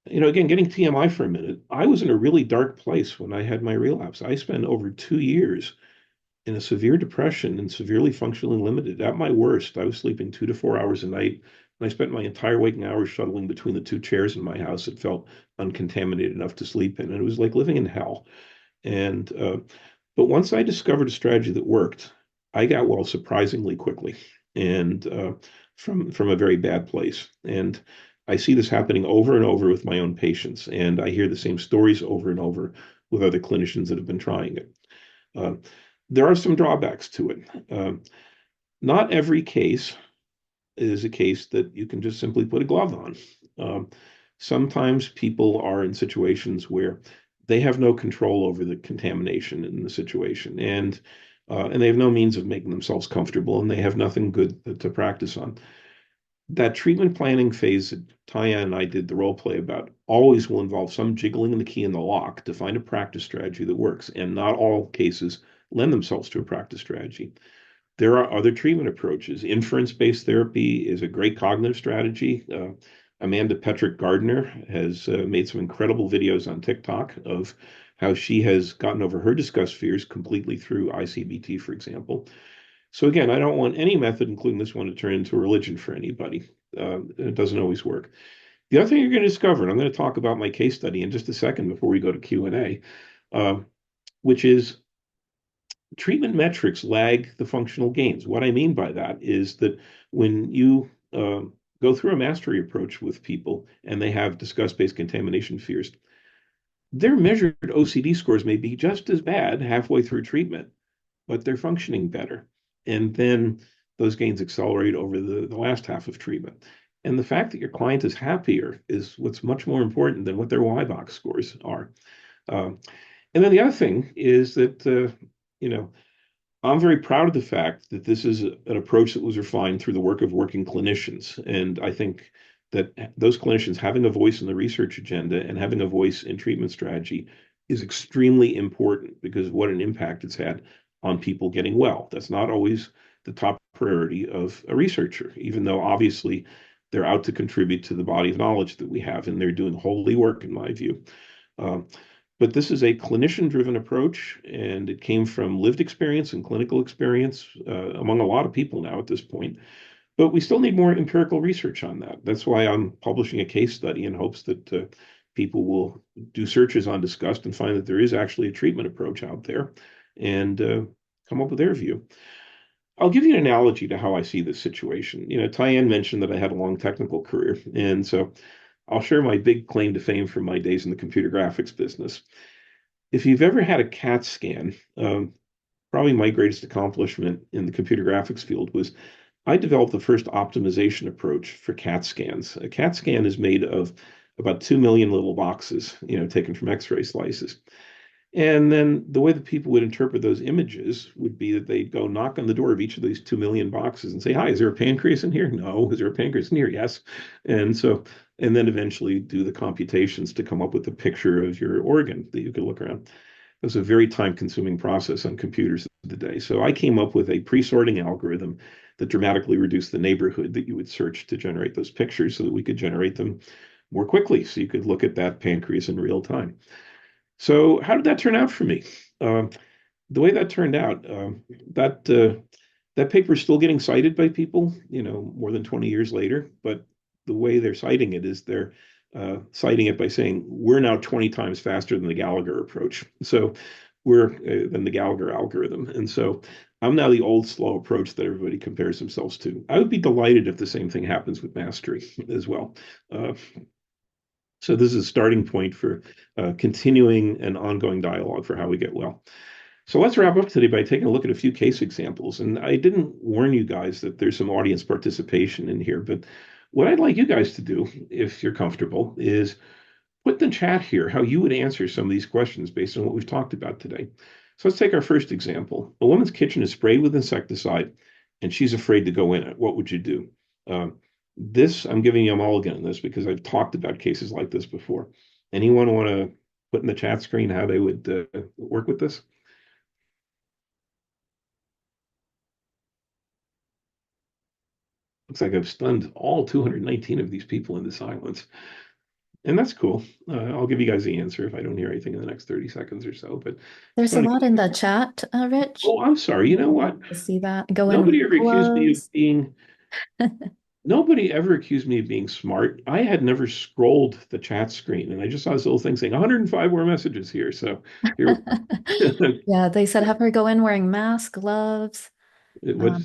again, getting TMI for a minute, I was in a really dark place when I had my relapse. I spent over 2 years in a severe depression and severely functionally limited. At my worst, I was sleeping 2 to 4 hours a night. And I spent my entire waking hours shuttling between the two chairs in my house that felt uncontaminated enough to sleep in. And it was like living in hell. And, but once I discovered a strategy that worked, I got well surprisingly quickly and from a very bad place. And I see this happening over and over with my own patients. And I hear the same stories over and over with other clinicians that have been trying it. Uh, there are some drawbacks to it. Not every case is a case that you can just simply put a glove on. Um, Sometimes people are in situations where they have no control over the contamination in the situation, and they have no means of making themselves comfortable, and they have nothing good to practice on. That treatment planning phase that Taya and I did the role play about always will involve some jiggling the key in the lock to find a practice strategy that works, and not all cases lend themselves to a practice strategy. There are other treatment approaches. Inference-based therapy is a great cognitive strategy. Amanda Petrick Gardner has made some incredible videos on TikTok of how she has gotten over her disgust fears completely through ICBT, for example. So again, I don't want any method, including this one, to turn into a religion for anybody. It doesn't always work. The other thing you're going to discover, and I'm going to talk about my case study in just a second before we go to Q&A, uh, which is treatment metrics lag the functional gains. What I mean by that is that when you go through a mastery approach with people and they have disgust-based contamination fears, their measured OCD scores may be just as bad halfway through treatment, but they're functioning better. And then those gains accelerate over the last half of treatment. And the fact that your client is happier is what's much more important than what their Y-box scores are. Um, and then the other thing is that, you know, I'm very proud of the fact that this is an approach that was refined through the work of working clinicians. And I think that those clinicians having a voice in the research agenda and having a voice in treatment strategy is extremely important because of what an impact it's had on people getting well. That's not always the top priority of a researcher, even though obviously they're out to contribute to the body of knowledge that we have, and they're doing holy work, in my view. Um, but this is a clinician-driven approach, and it came from lived experience and clinical experience among a lot of people now at this point. But we still need more empirical research on that. That's why I'm publishing a case study in hopes that people will do searches on Disgust and find that there is actually a treatment approach out there and come up with their view. I'll give you an analogy to how I see this situation. Tyann mentioned that I had a long technical career, and so I'll share my big claim to fame from my days in the computer graphics business. If you've ever had a CAT scan, probably my greatest accomplishment in the computer graphics field was I developed the first optimization approach for CAT scans. A CAT scan is made of about 2 million little boxes, taken from X-ray slices. And then the way that people would interpret those images would be that they'd go knock on the door of each of these 2 million boxes and say, "Hi, is there a pancreas in here?" "No." "Is there a pancreas in here?" "Yes." And then eventually do the computations to come up with the picture of your organ that you could look around. It was a very time-consuming process on computers of the day. So I came up with a pre-sorting algorithm that dramatically reduced the neighborhood that you would search to generate those pictures so that we could generate them more quickly so you could look at that pancreas in real time. So how did that turn out for me? The way that turned out, that paper is still getting cited by people, more than 20 years later. But the way they're citing it is they're citing it by saying we're now 20 times faster than the Gallagher approach. So we're than the Gallagher algorithm, and so I'm now the old slow approach that everybody compares themselves to. I would be delighted if the same thing happens with mastery as well. So this is a starting point for continuing and ongoing dialogue for how we get well. So let's wrap up today by taking a look at a few case examples. And I didn't warn you guys that there's some audience participation in here, but what I'd like you guys to do, if you're comfortable, is put in the chat here how you would answer some of these questions based on what we've talked about today. So let's take our first example. A woman's kitchen is sprayed with insecticide and she's afraid to go in it. What would you do? I'm giving you a mulligan on this because I've talked about cases like this before. Anyone want to put in the chat screen how they would work with this? Looks like I've stunned all 219 of these people into silence. And that's cool. I'll give you guys the answer if I don't hear anything in the next 30 seconds or so. But There's a starting, lot in the chat, Rich. oh, I'm sorry. You know what? To see that. Go in Nobody with ever accused me of gloves. being, nobody ever accused me of being smart. I had never scrolled the chat screen and I just saw this little thing saying 105 more messages here. So here, Yeah, they said have her go in wearing mask, gloves,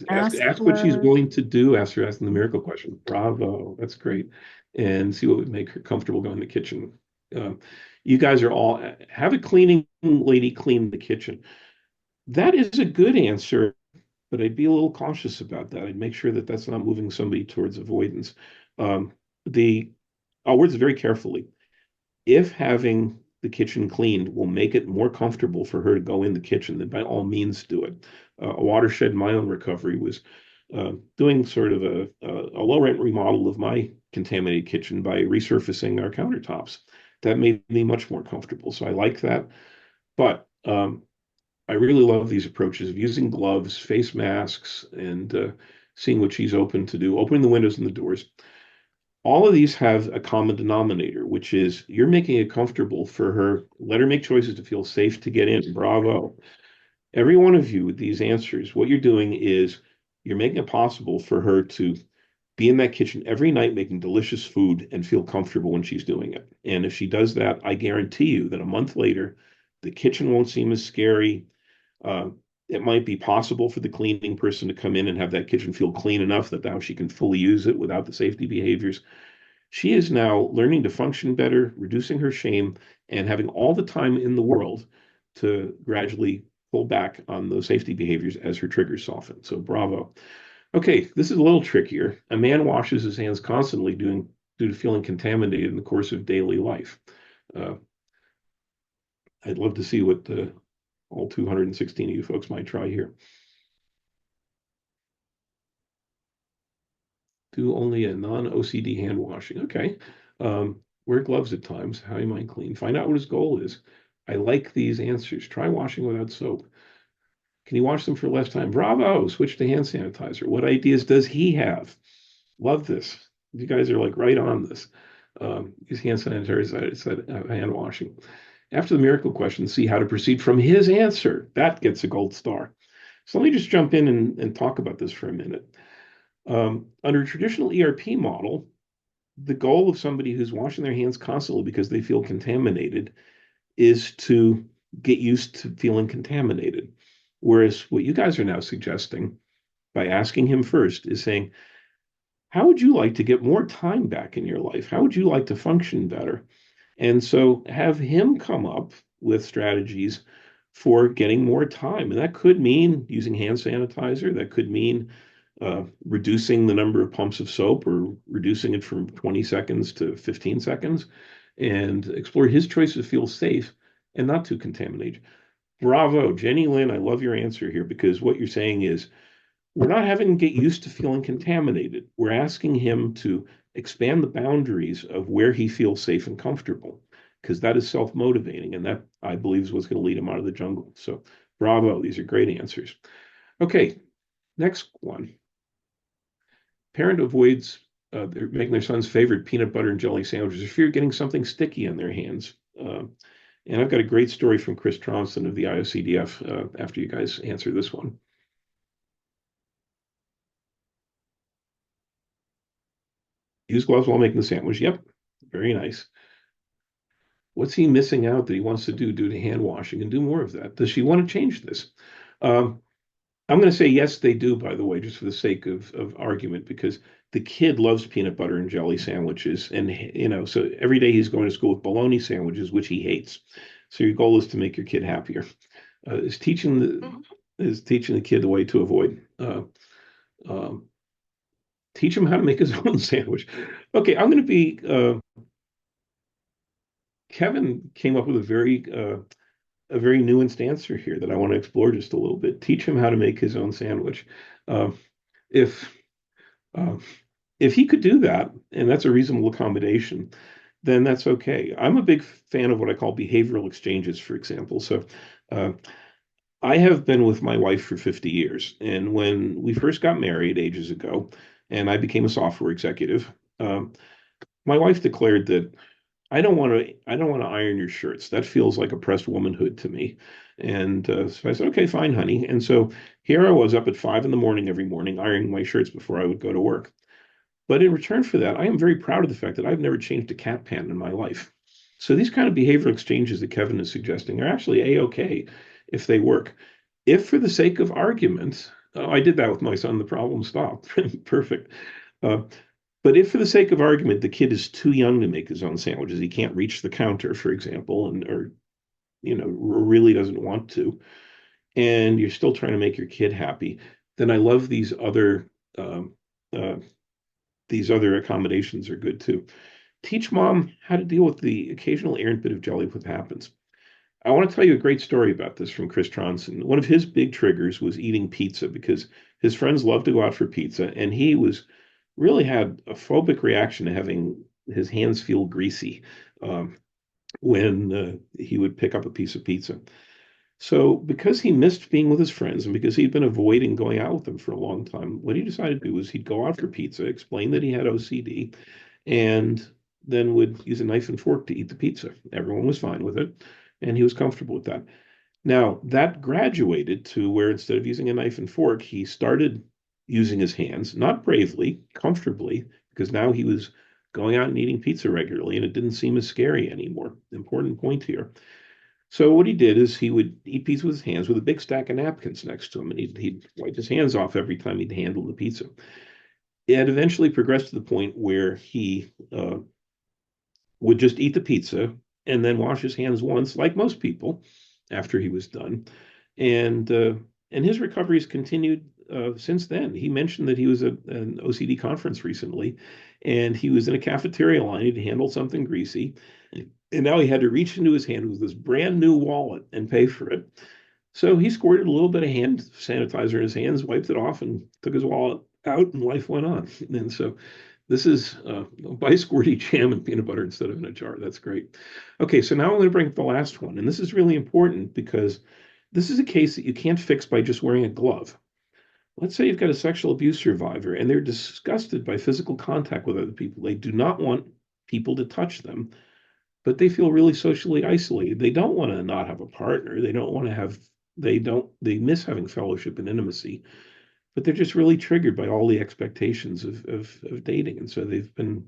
ask what she's alert. willing to do. Ask her asking the miracle question. Bravo, that's great. And see what would make her comfortable going to the kitchen. Um, you guys are all have a cleaning lady clean the kitchen. That is a good answer, but I'd be a little cautious about that. I'd make sure that that's not moving somebody towards avoidance. Um, the I'll word this very carefully. If having the kitchen cleaned will make it more comfortable for her to go in the kitchen, then by all means do it. A watershed in my own recovery was doing sort of a low rent remodel of my contaminated kitchen by resurfacing our countertops. That made me much more comfortable. So I like that. But I really love these approaches of using gloves, face masks, and seeing what she's open to do, opening the windows and the doors. All of these have a common denominator, which is you're making it comfortable for her. Let her make choices to feel safe to get in. Bravo. Every one of you with these answers, what you're doing is you're making it possible for her to be in that kitchen every night making delicious food and feel comfortable when she's doing it. And if she does that, I guarantee you that a month later, the kitchen won't seem as scary. Uh, it might be possible for the cleaning person to come in and have that kitchen feel clean enough that now she can fully use it without the safety behaviors. She is now learning to function better, reducing her shame, and having all the time in the world to gradually pull back on those safety behaviors as her triggers soften. So bravo. Okay, this is a little trickier. A man washes his hands constantly due to feeling contaminated in the course of daily life. Uh, I'd love to see what all 216 of you folks might try here. Do only a non-OCD hand washing. Okay. Wear gloves at times. How you mind clean. Find out what his goal is. I like these answers. Try washing without soap. Can you wash them for less time? Bravo. Switch to hand sanitizer. What ideas does he have? Love this. You guys are like right on this. Use hand sanitizer instead of hand washing. After the miracle question, see how to proceed from his answer. That gets a gold star. So let me just jump in and talk about this for a minute. Under a traditional ERP model, the goal of somebody who's washing their hands constantly because they feel contaminated is to get used to feeling contaminated. Whereas what you guys are now suggesting by asking him first is saying, how would you like to get more time back in your life? How would you like to function better? And so have him come up with strategies for getting more time. And that could mean using hand sanitizer. That could mean reducing the number of pumps of soap or reducing it from 20 seconds to 15 seconds and explore his choice to feel safe and not too contaminated. Bravo, Jenny Lynn. I love your answer here because what you're saying is we're not having him get used to feeling contaminated. We're asking him to expand the boundaries of where he feels safe and comfortable, because that is self-motivating, and that I believe is what's going to lead him out of the jungle. So, bravo, these are great answers. Okay, next one. Parent avoids they're making their son's favorite peanut butter and jelly sandwiches for fear of getting something sticky on their hands. And I've got a great story from Chris Tronson of the IOCDF after you guys answer this one. Use gloves while making the sandwich. Yep, very nice. What's he missing out that he wants to do due to hand washing and do more of that? Does she want to change this? Um, I'm going to say yes, they do, by the way, just for the sake of argument, because the kid loves peanut butter and jelly sandwiches. And, so every day he's going to school with bologna sandwiches, which he hates. So your goal is to make your kid happier. Is teaching the kid the way to avoid. Um, Teach him how to make his own sandwich. Okay, I'm going to be Kevin came up with a very nuanced answer here that I want to explore just a little bit. Teach him how to make his own sandwich. Uh, if uh, if he could do that, and that's a reasonable accommodation, then that's okay. I'm a big fan of what I call behavioral exchanges, for example. So uh, I have been with my wife for 50 years, and when we first got married ages ago, and I became a software executive, my wife declared that I don't want to iron your shirts. That feels like oppressed womanhood to me. And so I said, okay, fine, honey. And so here I was up at 5 in the morning every morning ironing my shirts before I would go to work. But in return for that, I am very proud of the fact that I've never changed a cat pan in my life. So these kind of behavioral exchanges that Kevin is suggesting are actually a-okay if they work. If for the sake of argument, oh, I did that with my son, the problem stopped. Perfect. Uh, but if for the sake of argument, the kid is too young to make his own sandwiches, he can't reach the counter, for example, and or really doesn't want to, and you're still trying to make your kid happy, then I love um, uh, these other accommodations are good too. Teach mom how to deal with the occasional errant bit of jelly what happens. I want to tell you a great story about this from Chris Tronson. One of his big triggers was eating pizza because his friends love to go out for pizza, and he was really had a phobic reaction to having his hands feel greasy um, when he would pick up a piece of pizza. So, because he missed being with his friends and because he'd been avoiding going out with them for a long time, what he decided to do was he'd go out for pizza, explain that he had OCD, and then would use a knife and fork to eat the pizza. Everyone was fine with it, and he was comfortable with that. Now, that graduated to where instead of using a knife and fork, he started using his hands, not bravely, comfortably, because now he was going out and eating pizza regularly, and it didn't seem as scary anymore. Important point here. So what he did is he would eat pizza with his hands with a big stack of napkins next to him, and he'd wipe his hands off every time he'd handle the pizza. It had eventually progressed to the point where he would just eat the pizza and then wash his hands once, like most people, after he was done. And uh, and his recovery's continued since then. He mentioned that he was at an OCD conference recently, and he was in a cafeteria line. He'd handled something greasy, and now he had to reach into his hand with this brand new wallet and pay for it. So he squirted a little bit of hand sanitizer in his hands, wiped it off, and took his wallet out, and life went on. And so this is buy squirty jam and peanut butter instead of in a jar. That's great. Okay, so now I'm going to bring up the last one. And this is really important because this is a case that you can't fix by just wearing a glove. Let's say you've got a sexual abuse survivor and they're disgusted by physical contact with other people. They do not want people to touch them, but they feel really socially isolated. They don't want to not have a partner. They don't want to have, they miss having fellowship and intimacy, but they're just really triggered by all the expectations of dating. And so they've been,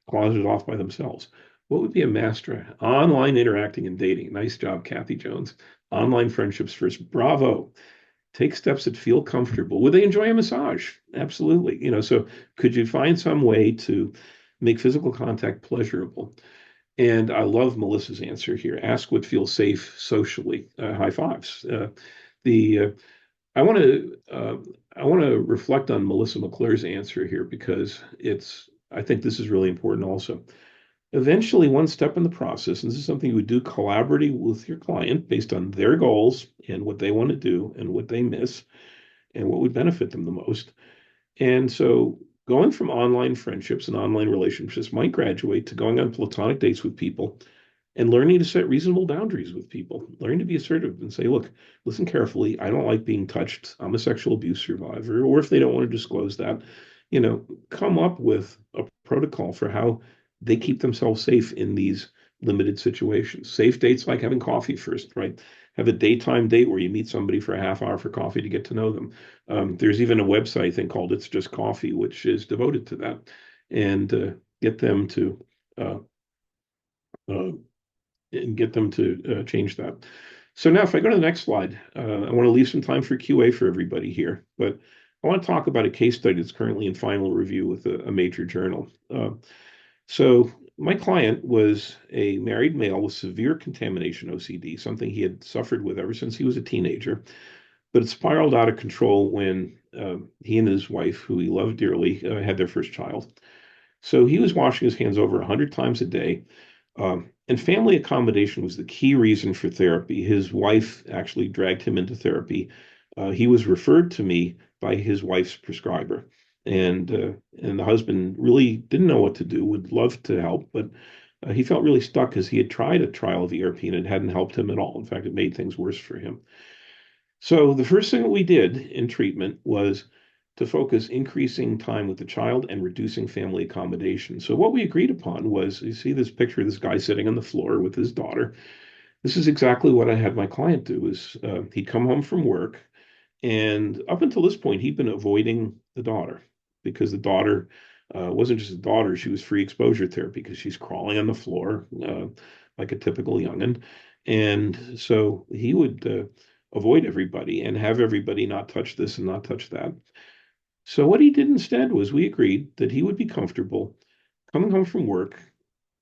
closeted off by themselves. What would be a master? Online interacting and dating. Nice job, Kathy Jones. Online friendships first. Bravo. Take steps that feel comfortable. Would they enjoy a massage? Absolutely. So could you find some way to make physical contact pleasurable? And I love Melissa's answer here. Ask what feels safe socially. High fives. The I want to reflect on Melissa McClure's answer here because I think this is really important also. Eventually, one step in the process, and this is something you would do collaboratively with your client based on their goals and what they want to do and what they miss and what would benefit them the most. And so going from online friendships and online relationships might graduate to going on platonic dates with people and learning to set reasonable boundaries with people, learning to be assertive and say, look, listen carefully. I don't like being touched. I'm a sexual abuse survivor. Or if they don't want to disclose that, come up with a protocol for how they keep themselves safe in these limited situations. Safe dates like having coffee first, right? Have a daytime date where you meet somebody for a half hour for coffee to get to know them. There's even a website thing called It's Just Coffee, which is devoted to that, and get them to uh, uh, change that. So now, if I go to the next slide, I want to leave some time for QA for everybody here, but I want to talk about a case study that's currently in final review with a major journal. So my client was a married male with severe contamination OCD, something he had suffered with ever since he was a teenager, but it spiraled out of control when he and his wife, who he loved dearly, had their first child. So he was washing his hands over 100 times a day. And family accommodation was the key reason for therapy. His wife actually dragged him into therapy. He was referred to me by his wife's prescriber, and the husband really didn't know what to do. Would love to help, but he felt really stuck because he had tried a trial of ERP and it hadn't helped him at all. In fact, it made things worse for him. So the first thing that we did in treatment was to focus increasing time with the child and reducing family accommodation. So what we agreed upon was, you see this picture of this guy sitting on the floor with his daughter. This is exactly what I had my client do. Is he'd come home from work, and up until this point, he'd been avoiding the daughter because the daughter wasn't just a daughter; she was free exposure therapy because she's crawling on the floor like a typical youngin. And so he would avoid everybody and have everybody not touch this and not touch that. So what he did instead was we agreed that he would be comfortable coming home from work,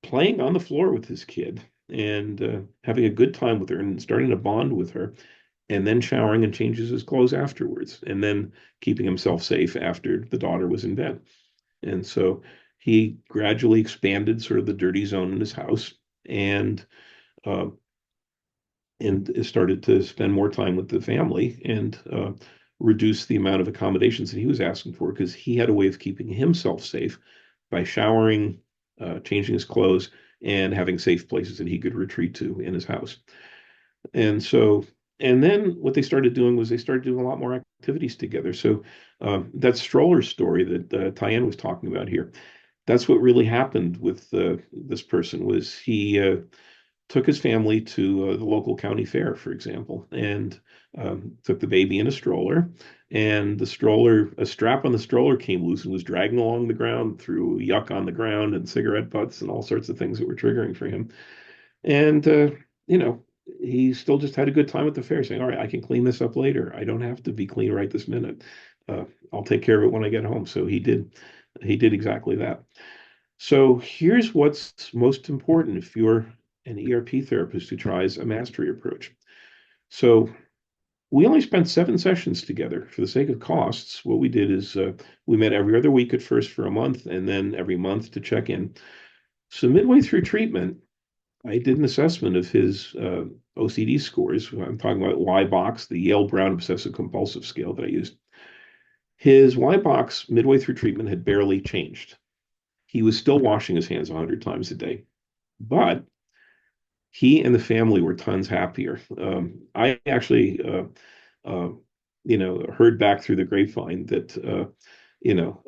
playing on the floor with his kid, and having a good time with her and starting to bond with her, and then showering and changes his clothes afterwards, and then keeping himself safe after the daughter was in bed. And so he gradually expanded sort of the dirty zone in his house uh, and started to spend more time with the family and reduce the amount of accommodations that he was asking for because he had a way of keeping himself safe by showering, changing his clothes, and having safe places that he could retreat to in his house. And so, and then what they started doing was they started doing a lot more activities together. So that stroller story that Tyann was talking about here, that's what really happened with this person was took his family to the local county fair, for example, and took the baby in a stroller. And the stroller, a strap on the stroller came loose and was dragging along the ground, through yuck on the ground and cigarette butts and all sorts of things that were triggering for him. And, you know, he still just had a good time at the fair, saying, all right, I can clean this up later. I don't have to be clean right this minute. I'll take care of it when I get home. So he did exactly that. So here's what's most important if you're an ERP therapist who tries a mastery approach. So we only spent 7 sessions together for the sake of costs. What we did is we met every other week at first for a month, and then every month to check in. So midway through treatment, I did an assessment of his OCD scores. I'm talking about Y-BOX, the Yale Brown Obsessive Compulsive Scale that I used. His Y-BOX midway through treatment had barely changed. He was still washing his hands 100 times a day, but he and the family were tons happier. I actually, uh, heard back through the grapevine that, you know,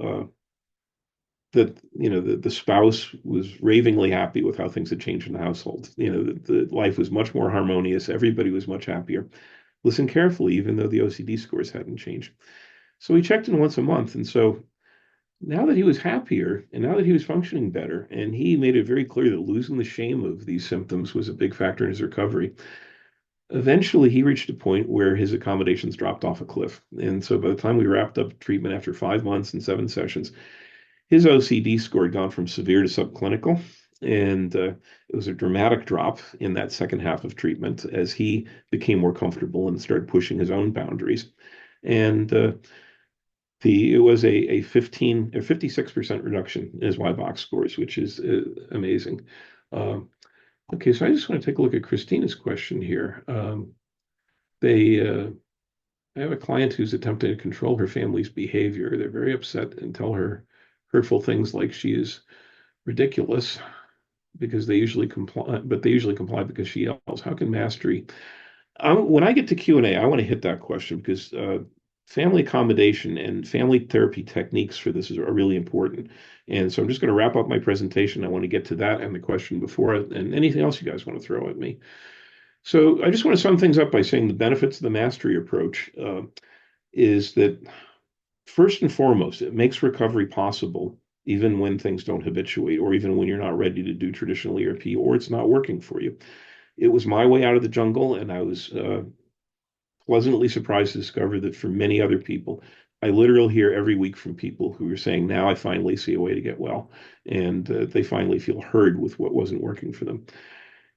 the spouse was ravingly happy with how things had changed in the household. The life was much more harmonious. Everybody was much happier. Listen carefully, even though the OCD scores hadn't changed. So we checked in once a month, and so now that he was happier and now that he was functioning better, and he made it very clear that losing the shame of these symptoms was a big factor in his recovery. Eventually, he reached a point where his accommodations dropped off a cliff. And so by the time we wrapped up treatment after 5 months and 7 sessions, his OCD score had gone from severe to subclinical. And it was a dramatic drop in that second half of treatment as he became more comfortable and started pushing his own boundaries. And it was a 15 or 56% reduction in his Y-BOX scores, which is amazing. Um, okay, so I just want to take a look at Christina's question here. They I have a client who's attempting to control her family's behavior. They're very upset and tell her hurtful things like she is ridiculous because they usually comply, but they usually comply because she yells. How can mastery when I get to Q&A, I want to hit that question because family accommodation and family therapy techniques for this are really important. And so I'm just going to wrap up my presentation. I want to get to that and the question before it, and anything else you guys want to throw at me. So I just want to sum things up by saying the benefits of the mastery approach is that first and foremost, it makes recovery possible even when things don't habituate or even when you're not ready to do traditional ERP or it's not working for you. It was my way out of the jungle, and I was pleasantly surprised to discover that for many other people, I literally hear every week from people who are saying, now I finally see a way to get well, and they finally feel heard with what wasn't working for them.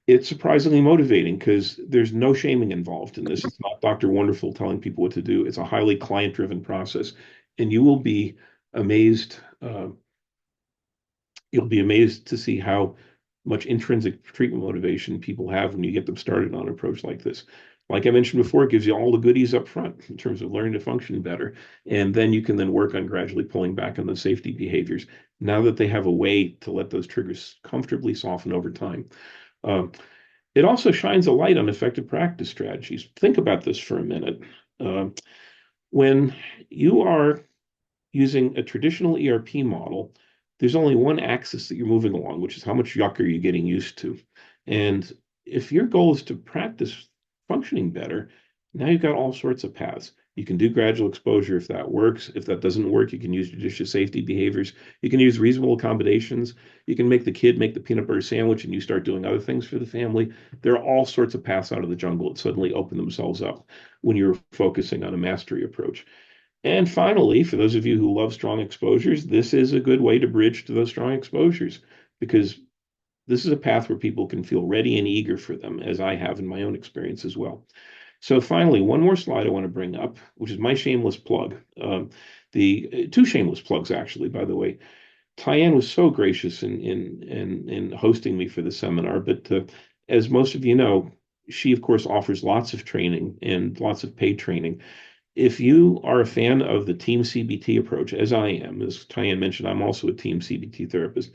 It's surprisingly motivating because there's no shaming involved in this. It's not Dr. Wonderful telling people what to do. It's a highly client-driven process, and you will be amazed. You'll be amazed to see how much intrinsic treatment motivation people have when you get them started on an approach like this. Like I mentioned before, it gives you all the goodies up front in terms of learning to function better. And then you can then work on gradually pulling back on the safety behaviors now that they have a way to let those triggers comfortably soften over time. Um, it also shines a light on effective practice strategies. Think about this for a minute. When you are using a traditional ERP model, there's only one axis that you're moving along, which is how much yuck are you getting used to. And if your goal is to practice functioning better, now you've got all sorts of paths. You can do gradual exposure if that works. If that doesn't work, you can use judicious safety behaviors. You can use reasonable accommodations. You can make the kid make the peanut butter sandwich and you start doing other things for the family. There are all sorts of paths out of the jungle that suddenly open themselves up when you're focusing on a mastery approach. And finally, for those of you who love strong exposures, this is a good way to bridge to those strong exposures because this is a path where people can feel ready and eager for them, as I have in my own experience as well. So finally, one more slide I want to bring up, which is my shameless plug. The two shameless plugs, actually, by the way. Tyann was so gracious in hosting me for the seminar, but as most of you know, she, of course, offers lots of training and lots of paid training. If you are a fan of the Team CBT approach, as I am, as Tyann mentioned, I'm also a Team CBT therapist.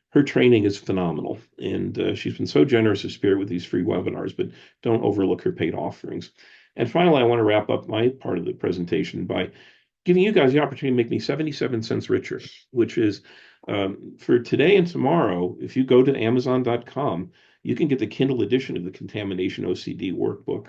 Her training is phenomenal, and she's been so generous of spirit with these free webinars, but don't overlook her paid offerings. And finally, I want to wrap up my part of the presentation by giving you guys the opportunity to make me 77 cents richer, which is for today and tomorrow, if you go to Amazon.com, you can get the Kindle edition of the Contamination OCD workbook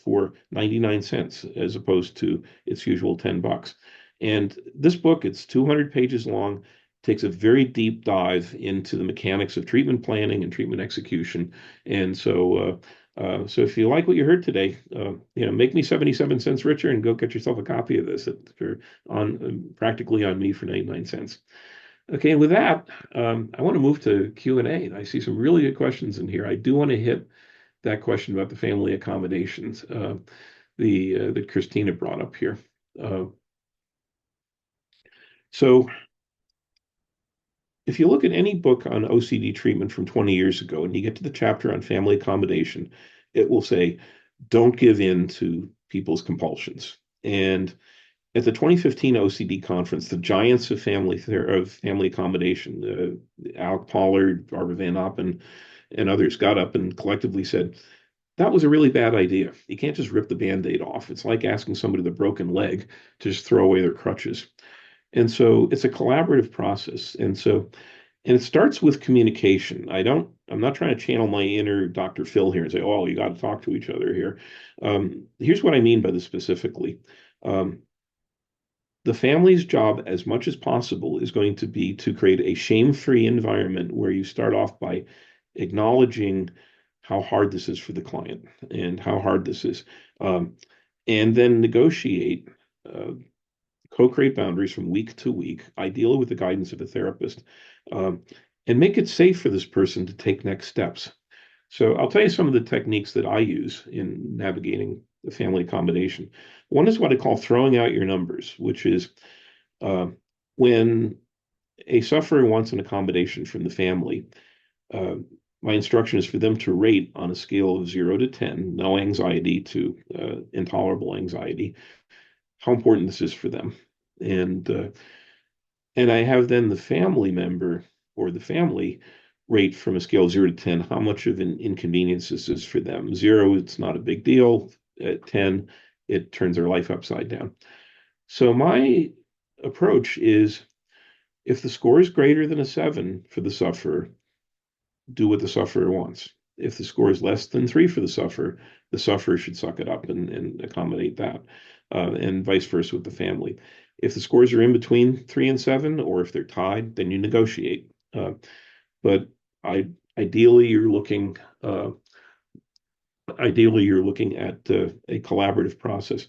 for 99 cents as opposed to its usual $10. And this book, it's 200 pages long, takes a very deep dive into the mechanics of treatment planning and treatment execution. And so if you like what you heard today, make me 77 cents richer and go get yourself a copy of this for on practically on me for 99 cents. Okay, and with that, I want to move to Q&A. I see some really good questions in here. I do want to hit that question about the family accommodations that Christina brought up here. Uh, so if you look at any book on OCD treatment from 20 years ago and you get to the chapter on family accommodation, it will say, don't give in to people's compulsions. And at the 2015 OCD conference, the giants of family accommodation, Alec Pollard, Barbara Van Oppen, and others got up and collectively said, that was a really bad idea. You can't just rip the Band-Aid off. It's like asking somebody with a broken leg to just throw away their crutches. And so it's a collaborative process. And it starts with communication. I'm not trying to channel my inner Dr. Phil here and say, oh, you got to talk to each other here. Here's what I mean by this specifically. Um, the family's job, as much as possible, is going to be to create a shame-free environment where you start off by acknowledging how hard this is for the client and how hard this is, and then negotiate, co-create boundaries from week to week, ideally with the guidance of a therapist, um, and make it safe for this person to take next steps. So I'll tell you some of the techniques that I use in navigating the family accommodation. One is what I call throwing out your numbers, which is uh, when a sufferer wants an accommodation from the family, uh, my instruction is for them to rate on a scale of 0 to 10, no anxiety to intolerable anxiety, how important this is for them. And uh, and I have then the family member or the family rate from a scale of 0 to 10 how much of an inconvenience this is for them. 0, it's not a big deal. At 10, it turns their life upside down. So my approach is if the score is greater than a 7 for the sufferer, do what the sufferer wants. If the score is less than 3 for the sufferer should suck it up and accommodate that, and vice versa with the family. If the scores are in between 3 and 7, or if they're tied, then you negotiate. But I ideally you're looking uh, ideally you're looking at a collaborative process.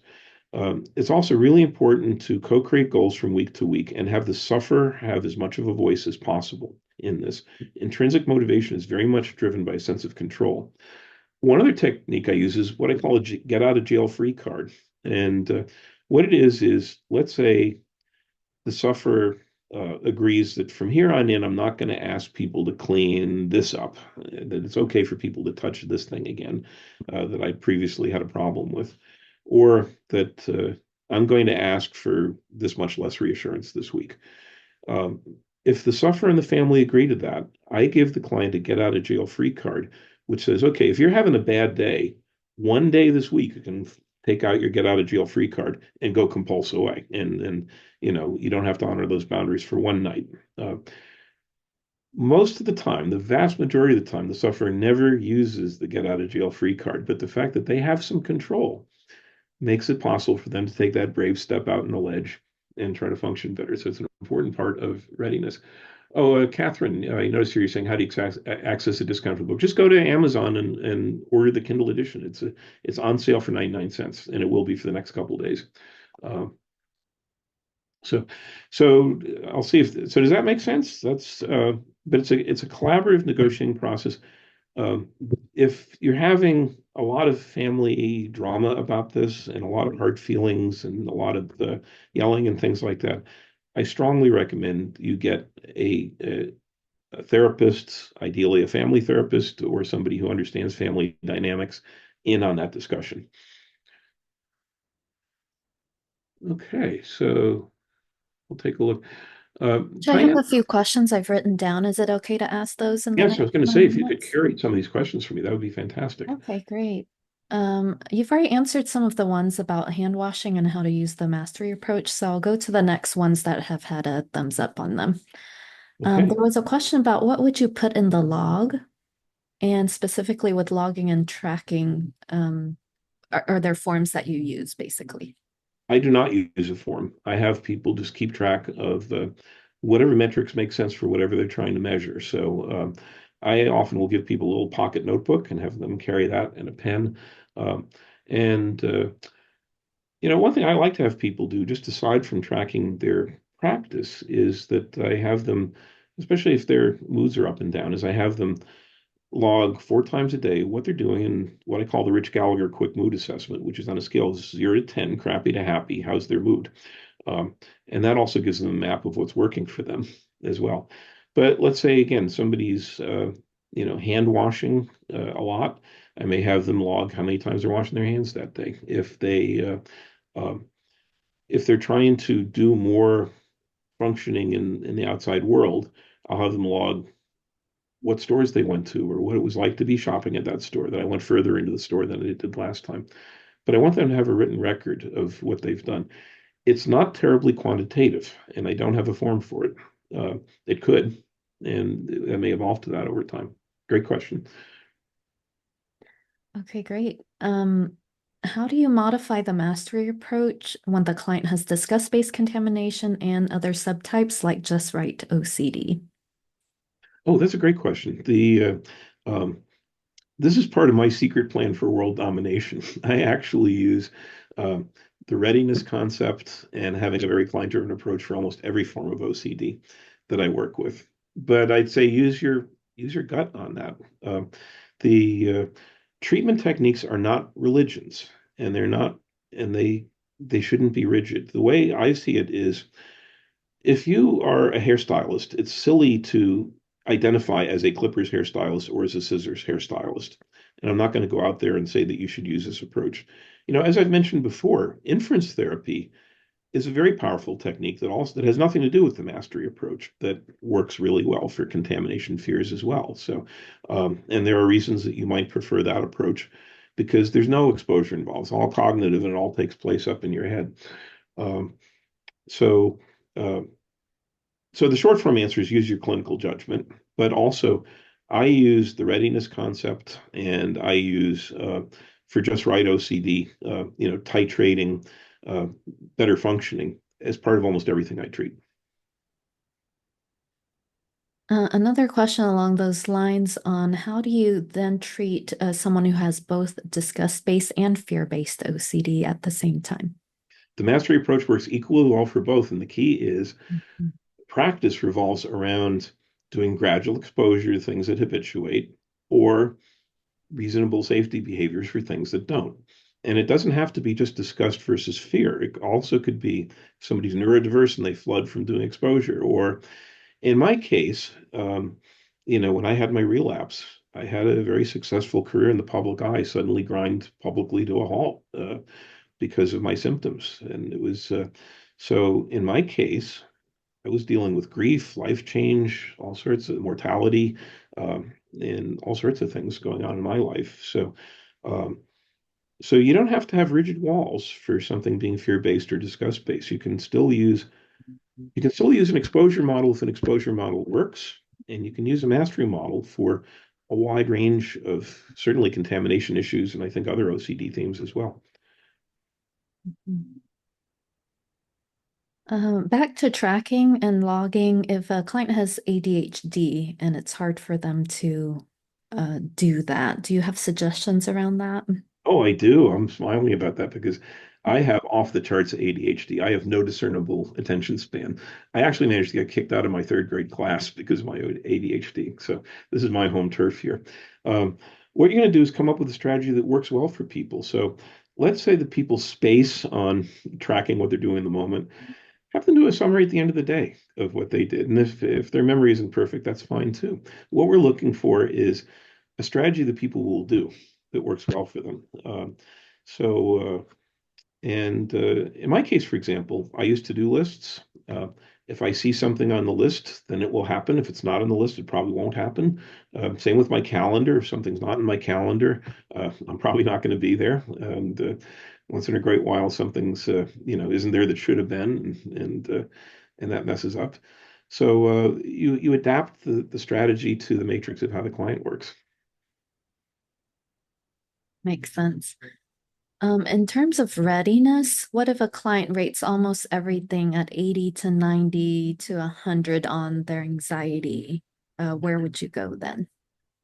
It's also really important to co-create goals from week to week and have the sufferer have as much of a voice as possible in this. Intrinsic motivation is very much driven by a sense of control. One other technique I use is what I call a get out of jail free card. And what it is let's say the sufferer agrees that from here on in, I'm not going to ask people to clean this up, that it's okay for people to touch this thing again that I previously had a problem with, or that I'm going to ask for this much less reassurance this week. Um, if the sufferer and the family agree to that, I give the client a get out of jail free card, which says, okay, if you're having a bad day, one day this week you can take out your get out of jail free card and go compulse away. And you don't have to honor those boundaries for one night. Most of the time, the vast majority of the time, the sufferer never uses the get out of jail free card, but the fact that they have some control makes it possible for them to take that brave step out on a ledge and try to function better. So it's an important part of readiness. Oh, Catherine, I noticed here you're saying how do you access a discounted book? Just go to Amazon and order the Kindle edition. It's on sale for 99 cents, and it will be for the next couple of days. Uh, so so I'll see if so does that make sense? But it's a collaborative negotiating process. Um, if you're having a lot of family drama about this and a lot of hard feelings and a lot of the yelling and things like that, I strongly recommend you get a therapist, ideally a family therapist or somebody who understands family dynamics, in on that discussion. Okay, so we'll take a look. I have Diane, a few questions I've written down. Is it okay to ask those in the yes, I next was going to say if you could minutes? curate some of these questions for me, that would be fantastic. Okay, great. You've already answered some of the ones about hand washing and how to use the mastery approach, so I'll go to the next ones that have had a thumbs up on them. Okay. There was a question about what would you put in the log? And specifically with logging and tracking, are there forms that you use basically? I do not use a form. I have people just keep track of whatever metrics make sense for whatever they're trying to measure. So I often will give people a little pocket notebook and have them carry that and a pen. Um, and one thing I like to have people do, just aside from tracking their practice, is that I have them, especially if their moods are up and down, is I have them log 4 times a day what they're doing in what I call the Rich Gallagher quick mood assessment, which is on a scale of 0 to 10, crappy to happy. How's their mood? Um, and that also gives them a map of what's working for them as well. But let's say again, somebody's hand washing a lot. I may have them log how many times they're washing their hands that day. Um, if they're trying to do more functioning in the outside world, I'll have them log what stores they went to or what it was like to be shopping at that store, that I went further into the store than I did last time. But I want them to have a written record of what they've done. It's not terribly quantitative, and I don't have a form for it. It could, and it may evolve to that over time. Great question. Okay, great. How do you modify the mastery approach when the client has discussed space contamination and other subtypes like just right OCD? Oh, that's a great question. This is part of my secret plan for world domination. I actually use um, the readiness concept and having a very client-driven approach for almost every form of OCD that I work with. But I'd say use your gut on that. The treatment techniques are not religions, and they're not, and they shouldn't be rigid. The way I see it is, if you are a hairstylist, it's silly to identify as a clippers hairstylist or as a scissors hairstylist. And I'm not going to go out there and say that you should use this approach. As I've mentioned before, inference therapy is a very powerful technique that has nothing to do with the mastery approach, that works really well for contamination fears as well. So, and there are reasons that you might prefer that approach because there's no exposure involved. It's all cognitive and it all takes place up in your head. Um, so, uh, so the short form answer is use your clinical judgment, but also I use the readiness concept and I use for just right OCD, titrating uh, better functioning as part of almost everything I treat. Another question along those lines on how do you then treat someone who has both disgust-based and fear-based OCD at the same time? The mastery approach works equally well for both, and the key is Mhm. practice revolves around doing gradual exposure to things that habituate or reasonable safety behaviors for things that don't. And it doesn't have to be just disgust versus fear. It also could be somebody's neurodiverse and they flood from doing exposure. Or in my case, when I had my relapse, I had a very successful career in the public eye suddenly grind publicly to a halt because of my symptoms. And it was so in my case, I was dealing with grief, life change, all sorts of mortality, and all sorts of things going on in my life. Um, so you don't have to have rigid walls for something being fear-based or disgust-based. You can still use an exposure model if an exposure model works, and you can use a mastery model for a wide range of certainly contamination issues and I think other OCD themes as well. Back to tracking and logging, if a client has ADHD and it's hard for them to do that, do you have suggestions around that? Oh, I do. I'm smiling about that because I have off the charts ADHD. I have no discernible attention span. I actually managed to get kicked out of my third grade class because of my ADHD. So this is my home turf here. What you're going to do is come up with a strategy that works well for people. So let's say that people space on tracking what they're doing in the moment. Have them do a summary at the end of the day of what they did. And if their memory isn't perfect, that's fine too. What we're looking for is a strategy that people will do that works well for them. So, and in my case, for example, I use to-do lists. If I see something on the list, then it will happen. If it's not on the list, it probably won't happen. Same with my calendar. If something's not in my calendar, I'm probably not going to be there. And once in a great while, something's isn't there that should have been, and that messes up. So you adapt the strategy to the matrix of how the client works. Makes sense. In terms of readiness, what if a client rates almost everything at 80 to 90 to 100 on their anxiety? Where would you go then?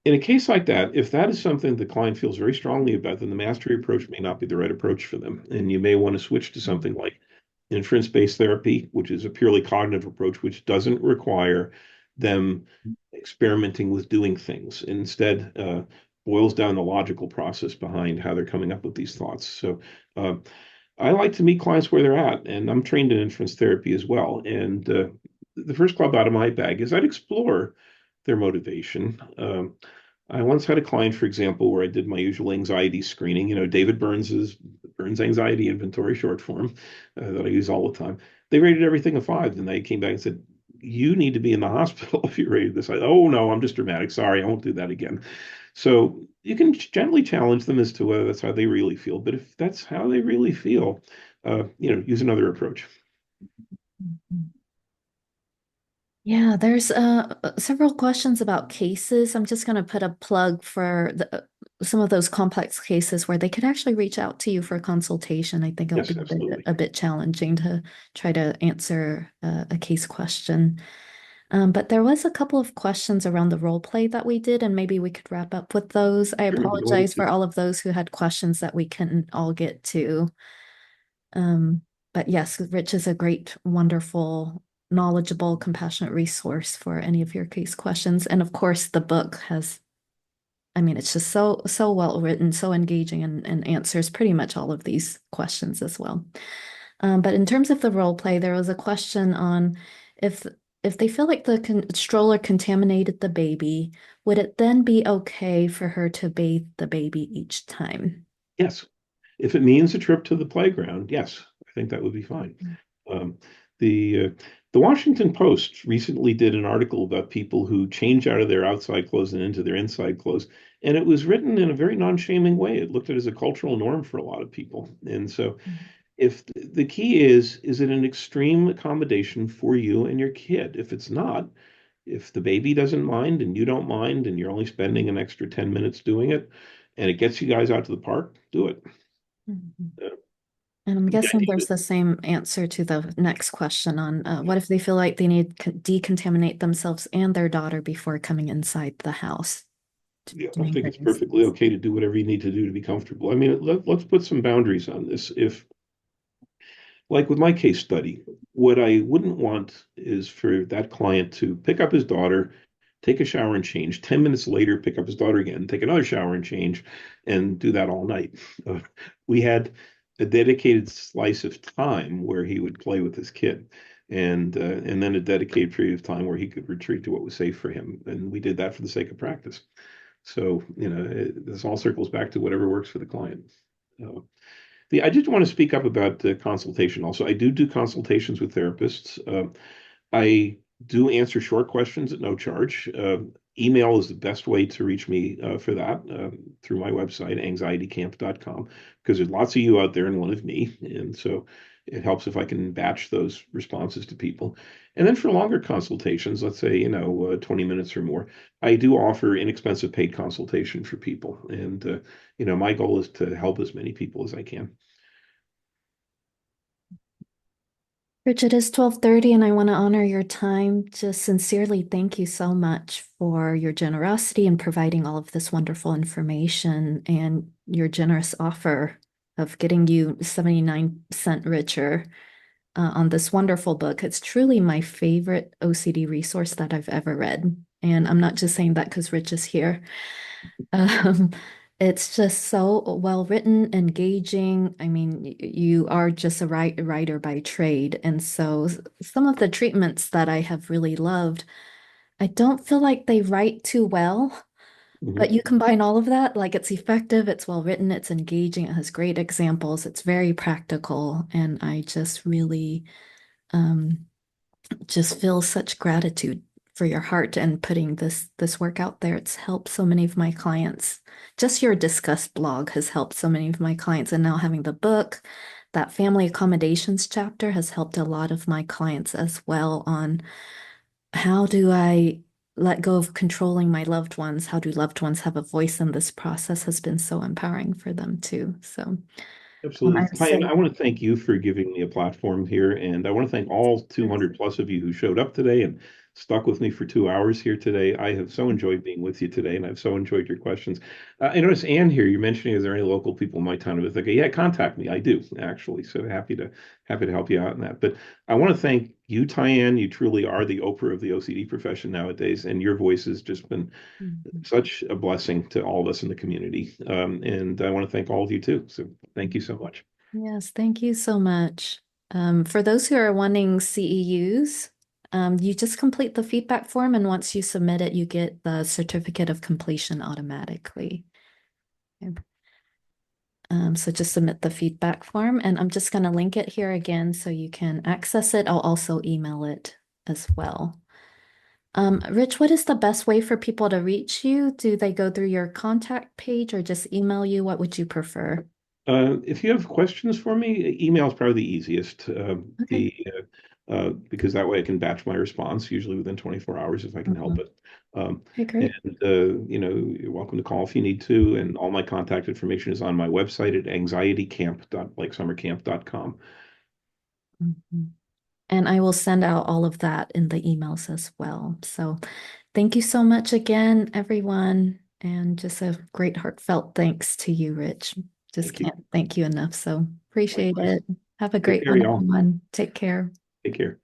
In a case like that, if that is something the client feels very strongly about, then the mastery approach may not be the right approach for them. And you may want to switch to something like inference-based therapy, which is a purely cognitive approach, which doesn't require them experimenting with doing things. Instead, boils down the logical process behind how they're coming up with these thoughts. So uh, I like to meet clients where they're at, and I'm trained in inference therapy as well. And the first club out of my bag is I'd explore their motivation. I once had a client, for example, where I did my usual anxiety screening, David Burns's Burns Anxiety Inventory short form that I use all the time. They rated everything a five, and they came back and said, "You need to be in the hospital if you rated this." Oh no, I'm just dramatic. Sorry, I won't do that again. So you can gently challenge them as to whether that's how they really feel. But if that's how they really feel, use another approach. Mhm. Yeah, there's several questions about cases. I'm just going to put a plug for some of those complex cases where they could actually reach out to you for a consultation. I think it'll Yes, be absolutely. a bit challenging to try to answer a case question. But there was a couple of questions around the role play that we did, and maybe we could wrap up with those. I Sure, be delighted apologize to. for all of those who had questions that we couldn't all get to. Um, but yes, Rich is a great, wonderful, knowledgeable, compassionate resource for any of your case questions. And of course, the book has, I mean, it's just so well written, so engaging, and answers pretty much all of these questions as well. But in terms of the role play, there was a question on if if they feel like the stroller contaminated the baby, would it then be okay for her to bathe the baby each time? Yes. If it means a trip to the playground, yes, I think that would be fine. Um, the uh, the Washington Post recently did an article about people who change out of their outside clothes and into their inside clothes, and it was written in a very non-shaming way. It looked at it as a cultural norm for a lot of people, and so if the key is it an extreme accommodation for you and your kid? If it's not, if the baby doesn't mind and you don't mind, and you're only spending an extra 10 minutes doing it, and it gets you guys out to the park, do it. Mhm. Uh, And I'm the guessing idea there's the same answer to the next question on what if they feel like they need to decontaminate themselves and their daughter before coming inside the house Yeah, I doing think it's fitness perfectly things. okay to do whatever you need to do to be comfortable. I mean, let's put some boundaries on this. If, like with my case study, what I wouldn't want is for that client to pick up his daughter, take a shower and change, 10 minutes later, pick up his daughter again, take another shower and change, and do that all night. Uh, we had a dedicated slice of time where he would play with his kid. And then a dedicated period of time where he could retreat to what was safe for him. And we did that for the sake of practice. So, this all circles back to whatever works for the client. Uh, I just want to speak up about the consultation also. I do consultations with therapists. I do answer short questions at no charge. Email is the best way to reach me for that through my website, anxietycamp.com, because there's lots of you out there and one of me. And so it helps if I can batch those responses to people. And then for longer consultations, let's say, 20 minutes or more, I do offer inexpensive paid consultation for people. And, my goal is to help as many people as I can. Rich, it is 12:30 and I want to honor your time. Just sincerely thank you so much for your generosity in providing all of this wonderful information and your generous offer of getting you 79% richer on this wonderful book. It's truly my favorite OCD resource that I've ever read. And I'm not just saying that because Rich is here. Um, it's just so well written, engaging. I mean, you are just a writer by trade. And so some of the treatments that I have really loved, I don't feel like they write too well, but Mhm. you combine all of that, like it's effective, it's well written, it's engaging, it has great examples, it's very practical, and I just really um just feel such gratitude for your heart and putting this work out there. It's helped so many of my clients. Just your Discuss blog has helped so many of my clients, and now having the book, that family accommodations chapter has helped a lot of my clients as well on how do I let go of controlling my loved ones. How do loved ones have a voice in this process has been so empowering for them too. So Absolutely. I would Tyann, say, I want to thank you for giving me a platform here. And I want to thank all 200 plus of you who showed up today and stuck with me for 2 hours here today. I have so enjoyed being with you today, and I've so enjoyed your questions. I noticed Anne here, you're mentioning, is there any local people in my town of Ithaca? Yeah, contact me. I do, actually. So happy to help you out in that. But I want to thank you, Tyann. You truly are the Oprah of the OCD profession nowadays, and your voice has just been Mhm. such a blessing to all of us in the community. And I want to thank all of you too. So thank you so much. Yes, thank you so much. For those who are wanting CEUs, you just complete the feedback form, and once you submit it, you get the certificate of completion automatically. Okay. So just submit the feedback form, and I'm just going to link it here again so you can access it. I'll also email it as well. Rich, what is the best way for people to reach you? Do they go through your contact page or just email you? What would you prefer? If you have questions for me, email is probably the easiest. Okay. Because that way I can batch my response, usually within 24 hours if I can help Mhm. it. Um, Okay, great. and you're welcome to call if you need to. And all my contact information is on my website at anxietycamp.blakesummercamp.com. Mhm. And I will send out all of that in the emails as well. So thank you so much again, everyone. And just a great heartfelt thanks to you, Rich. Just Thank you. can't thank you enough. So appreciate Likewise. it. Have a Take great care, one, y'all. everyone. Take care. Take care.